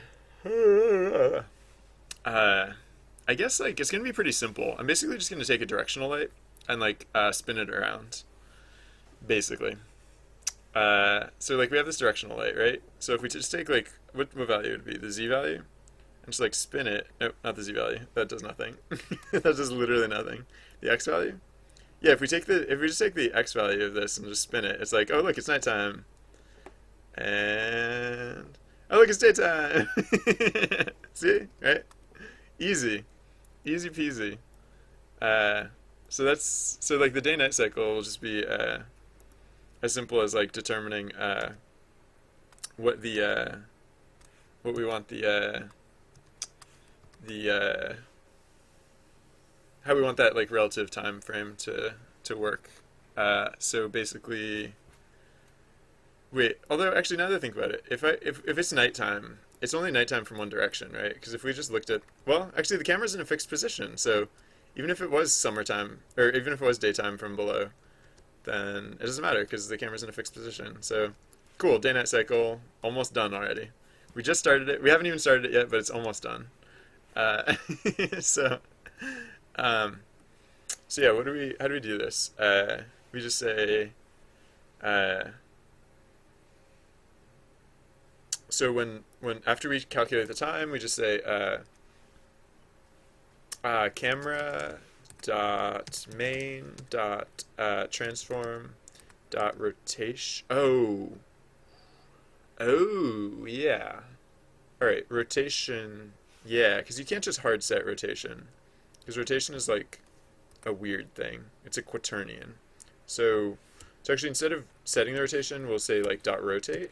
Uh, I guess like it's gonna be pretty simple. I'm basically just gonna take a directional light and like spin it around, basically. So like we have this directional light, right? So if we just take like what value would it be? The z value, and just like spin it. Nope, not the z value. That does nothing. That does literally nothing. The x value. Yeah, if we just take the x value of this and just spin it, it's like, oh look, it's nighttime, and oh look, it's daytime. See, right? Easy, easy peasy. Uh, so like the day night cycle will just be as simple as like determining what the what we want the how we want that like relative time frame to work. So basically, wait. Although actually, now that I think about it, if it's nighttime, it's only nighttime from one direction, right? Because if we just looked at, well, actually the camera's in a fixed position, so even if it was summertime or even if it was daytime from below, then it doesn't matter because the camera's in a fixed position. So cool, day night cycle almost done already. We just started it. We haven't even started it yet, but it's almost done. Uh, so um, so yeah, how do we do this? We just say uh, so when after we calculate the time, we just say camera dot main dot transform dot rotation. Oh yeah. All right, rotation. Yeah, because you can't just hard set rotation, because rotation is like a weird thing. It's a quaternion. So actually instead of setting the rotation, we'll say like dot rotate.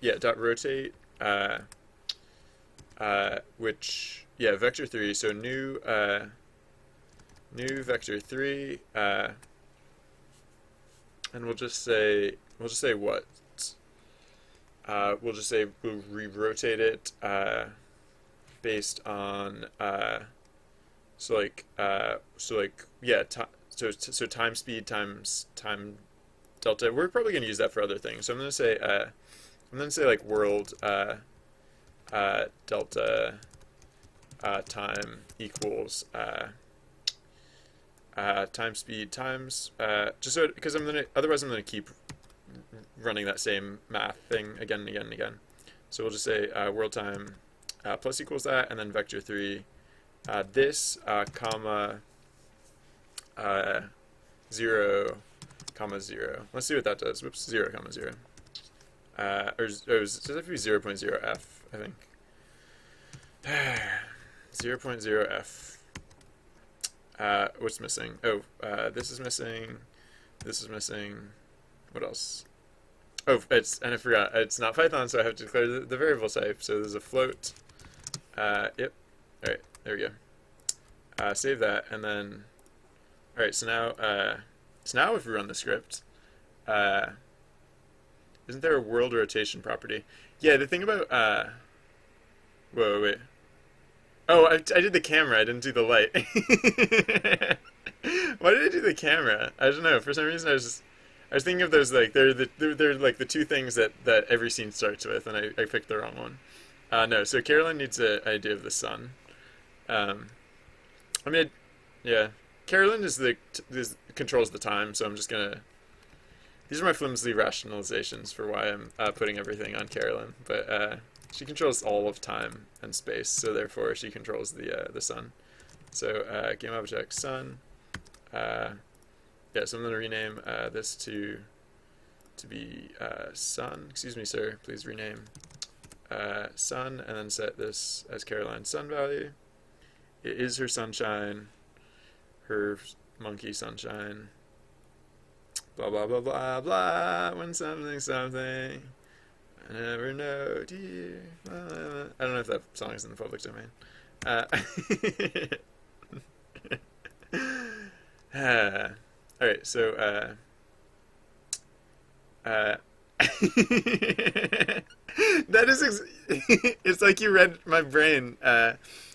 Yeah, dot rotate. Which yeah, vector 3. So new vector 3. And we'll just say what? We'll just say we'll re-rotate it based on yeah, so time speed times time delta. We're probably going to use that for other things. So I'm going to say like world delta time equals time speed times just so because otherwise I'm gonna keep running that same math thing again and again and again. So we'll just say world time plus equals that, and then vector 3 this comma 0 comma 0. Let's see what that does. Whoops, 0 comma 0. Does it have to be 0.0f? I think 0.0f. What's missing? Oh, this is missing. This is missing. What else? Oh, and I forgot. It's not Python, so I have to declare the variable type. So there's a float. Yep. All right, there we go. Save that, and then. All right, so now if we run the script, isn't there a world rotation property? Yeah, the thing about whoa, wait. Oh, I did the camera. I didn't do the light. Why did I do the camera? I don't know. For some reason, I was thinking of those like they're like the two things that every scene starts with, and I picked the wrong one. No, so Carolyn needs an idea of the sun. I mean, yeah, Carolyn controls the time, so I'm just gonna. These are my flimsy rationalizations for why I'm putting everything on Carolyn, but She controls all of time and space, so therefore she controls the sun. So game object sun. Yeah, so I'm gonna rename this to be sun. Excuse me, sir. Please rename sun, and then set this as Caroline's sun value. It is her sunshine, her monkey sunshine. Blah blah blah blah blah. When something something, I never know, dear. I don't know if that song is in the public domain. All right, so that is it's like you read my brain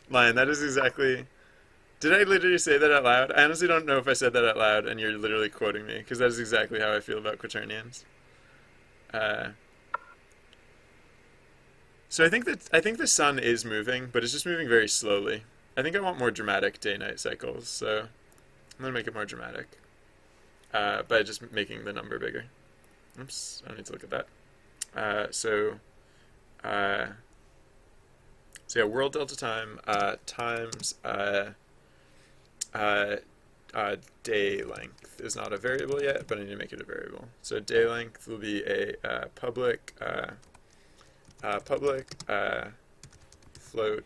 line. That is exactly. Did I literally say that out loud? I honestly don't know if I said that out loud, and you're literally quoting me, because that is exactly how I feel about quaternions. Uh, so I think the sun is moving, but it's just moving very slowly. I think I want more dramatic day-night cycles, so I'm gonna make it more dramatic by just making the number bigger. Oops, I don't need to look at that. Uh, so yeah, world delta time times day length is not a variable yet, but I need to make it a variable. So day length will be a public float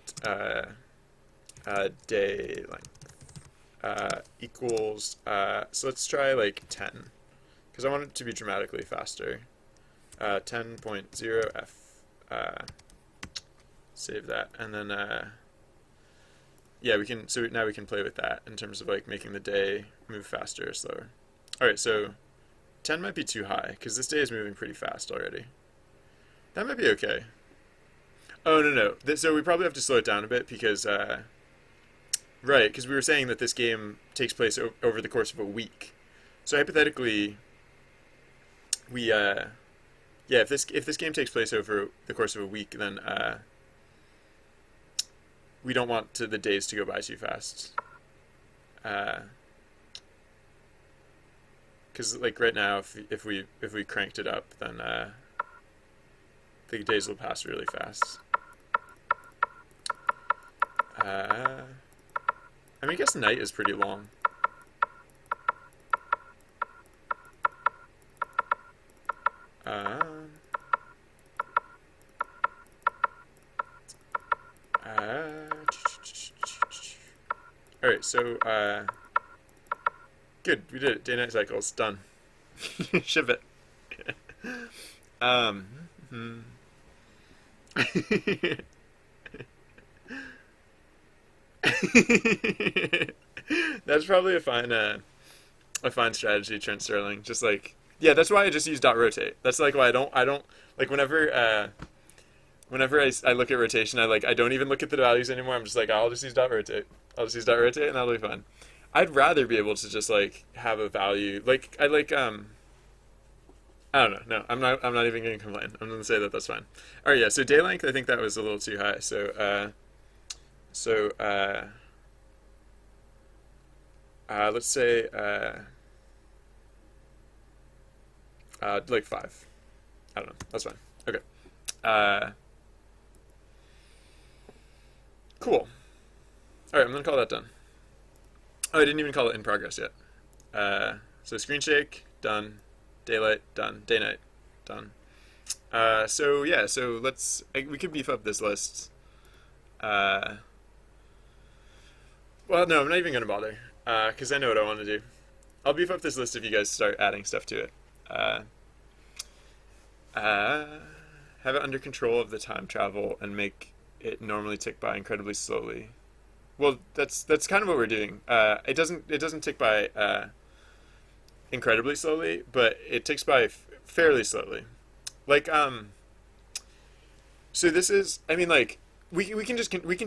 day length equals so let's try like 10 because I want it to be dramatically faster. 10.0f save that, and then yeah, we can. So now we can play with that in terms of like making the day move faster or slower. All right, so 10 might be too high because this day is moving pretty fast already. That might be okay. Oh no. So we probably have to slow it down a bit because right, because we were saying that this game takes place over the course of a week. So hypothetically, we yeah, if this game takes place over the course of a week, then we don't want the days to go by too fast. Because like right now, if we cranked it up, then the days will pass really fast. I mean, I guess night is pretty long. Alright, so, good, we did it. Day-night cycles, done. Ship it. Hmm. That's probably a fine strategy, Trent Sterling. Just like, yeah, that's why I just use dot rotate. That's like why I don't like whenever I look at rotation, I don't even look at the values anymore. I'm just like, I'll just use dot rotate. I'll just use dot rotate, and that'll be fine. I'd rather be able to just like have a value. Like I don't know. No, I'm not even gonna complain. I'm gonna say that that's fine. All right, yeah. So day length, I think that was a little too high. So let's say like 5. I don't know. That's fine. Okay. Cool. All right, I'm gonna call that done. Oh, I didn't even call it in progress yet. So screen shake done, daylight done, day night done. So yeah, so we could beef up this list. Well, no, I'm not even gonna bother, because I know what I want to do. I'll beef up this list if you guys start adding stuff to it. Have it under control of the time travel and make it normally tick by incredibly slowly. Well, that's kind of what we're doing. It doesn't tick by incredibly slowly, but it ticks by fairly slowly. Like so this is, I mean, like we can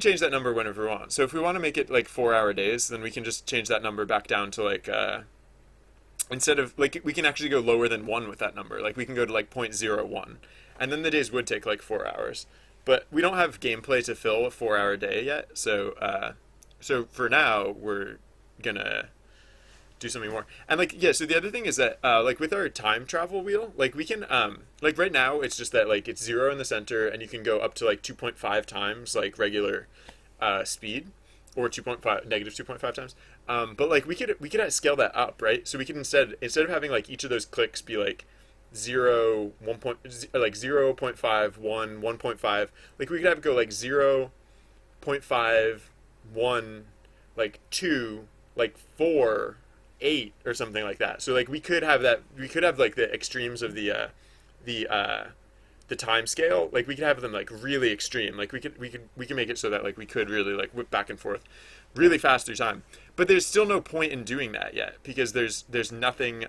change that number whenever we want. So if we want to make it like 4-hour days, then we can just change that number back down to like instead of like we can actually go lower than 1 with that number. Like we can go to like 0.01, and then the days would take like 4 hours. But we don't have gameplay to fill a 4-hour day yet, so so for now we're gonna do something more. And like yeah, so the other thing is that like with our time travel wheel, like we can like right now it's just that like it's 0 in the center and you can go up to like 2.5 times like regular speed, or 2.5 negative 2.5 times. But like we could scale that up, right? So we could instead of having like each of those clicks be like 0 1 point like 0.5 1 1.5, like we could have it go like 0.5 1 like 2 like 4 8 or something like that. So like we could have like the extremes of the the time scale. Like we could have them like really extreme. Like we can make it so that like we could really like whip back and forth really fast through time. But there's still no point in doing that yet, because there's nothing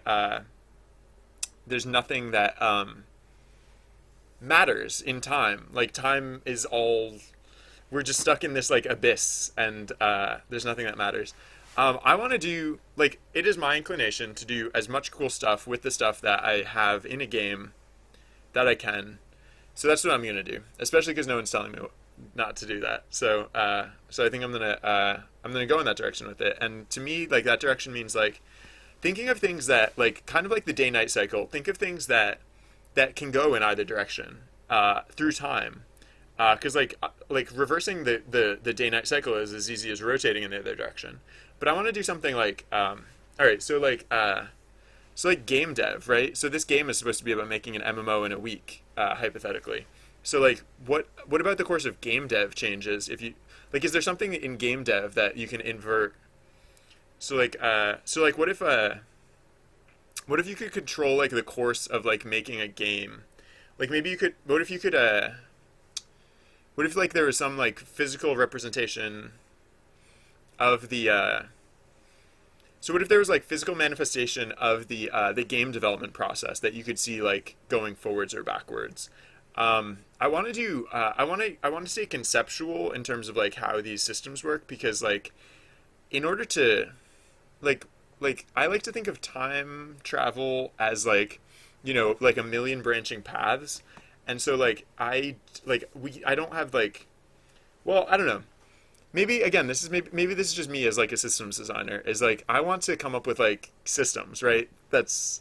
that matters in time. Like time is all, we're just stuck in this like abyss, and there's nothing that matters. I want to do like, it is my inclination to do as much cool stuff with the stuff that I have in a game that I can. So that's what I'm gonna do, especially because no one's telling me not to do that. So I think I'm gonna go in that direction with it. And to me, like that direction means like thinking of things that like kind of like the day-night cycle. Think of things that can go in either direction through time. Because like reversing the day-night cycle is as easy as rotating in the other direction. But I want to do something like all right, so like game dev, right? So this game is supposed to be about making an MMO in a week, hypothetically. So like what about the course of game dev changes if you like, is there something in game dev that you can invert? So like what if you could control like the course of like making a game? Like maybe you could, what if like there was some like physical representation of the so what if there was like physical manifestation of the game development process that you could see like going forwards or backwards? I want to do I want to stay conceptual in terms of like how these systems work, because like in order to like I like to think of time travel as like, you know, like a million branching paths. And so like I don't have like, well, I don't know. Maybe again, maybe this is just me as like a systems designer, is like I want to come up with like systems, right? That's,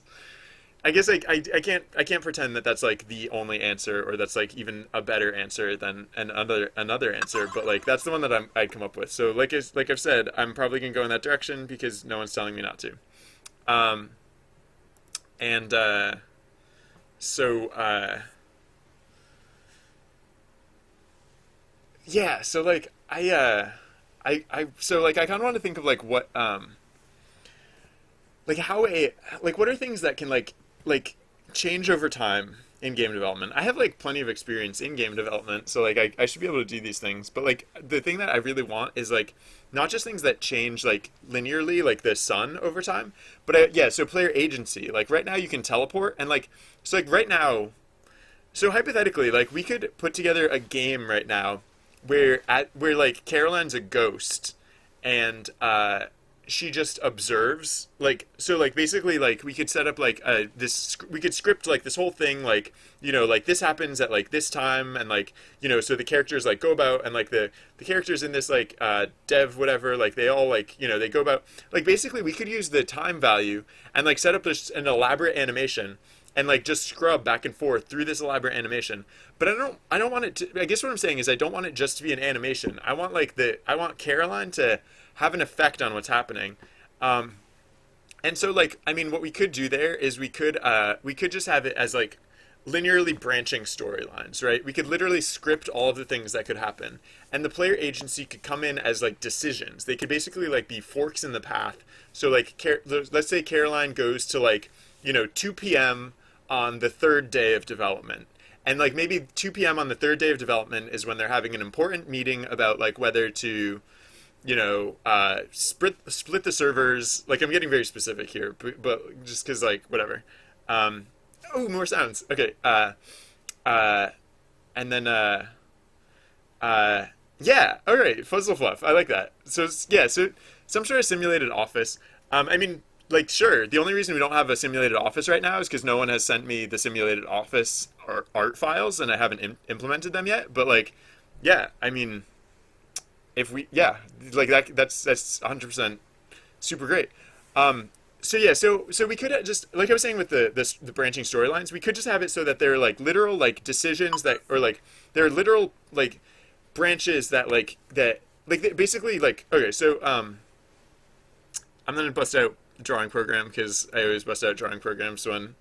I guess like I can't pretend that that's like the only answer, or that's like even a better answer than another answer, but like that's the one that I'd come up with. So like I've said, I'm probably gonna go in that direction because no one's telling me not to. Um, and so yeah, so like so like I kind of want to think of like what like how a like what are things that can like change over time in game development. I have like plenty of experience in game development, so like I should be able to do these things. But like the thing that I really want is like not just things that change like linearly, like the sun over time, but yeah, so player agency. Like right now you can teleport, and like so like right now, so hypothetically, like we could put together a game right now where like Caroline's a ghost, and she just observes, like, so like basically like we could set up like we could script like this whole thing, like, you know, like this happens at like this time, and like, you know, so the characters like go about, and like the characters in this like dev whatever, like they all like, you know, they go about, like basically we could use the time value and like set up an elaborate animation and like just scrub back and forth through this elaborate animation. But I don't want it to, I guess what I'm saying is I don't want it just to be an animation. I want Caroline to have an effect on what's happening. And so like, I mean, what we could do there is we could just have it as like linearly branching storylines, right? We could literally script all of the things that could happen, and the player agency could come in as like decisions. They could basically like be forks in the path. So like let's say Caroline goes to like, you know, 2 p.m. on the third day of development. And like maybe 2 p.m. on the third day of development is when they're having an important meeting about like whether to, you know, split the servers. Like I'm getting very specific here, but just because like whatever. Oh, more sounds. Okay. And then yeah. All right. Fuzzle fluff. I like that. So yeah. So some sort of simulated office. I mean, like, sure. The only reason we don't have a simulated office right now is because no one has sent me the simulated office art files, and I haven't implemented them yet. But like, yeah. I mean, if we, yeah, like that's 100% super great. So yeah, so we could just like I was saying with the branching storylines, we could just have it so that they're like literal like decisions that or like they're literal like branches that basically like okay, so I'm gonna bust out drawing program because I always bust out drawing programs when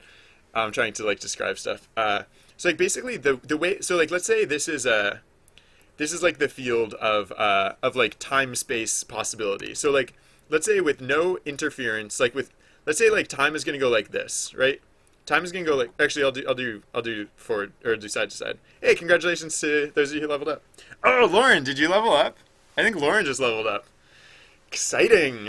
I'm trying to like describe stuff. So like basically the way so like let's say this is like the field of like time space possibility. So like let's say with no interference, like with let's say like time is gonna go like this, right? Time is gonna go like actually I'll do forward or do side to side. Hey, congratulations to those of you who leveled up. Oh, Lauren, did you level up? I think Lauren just leveled up. Exciting.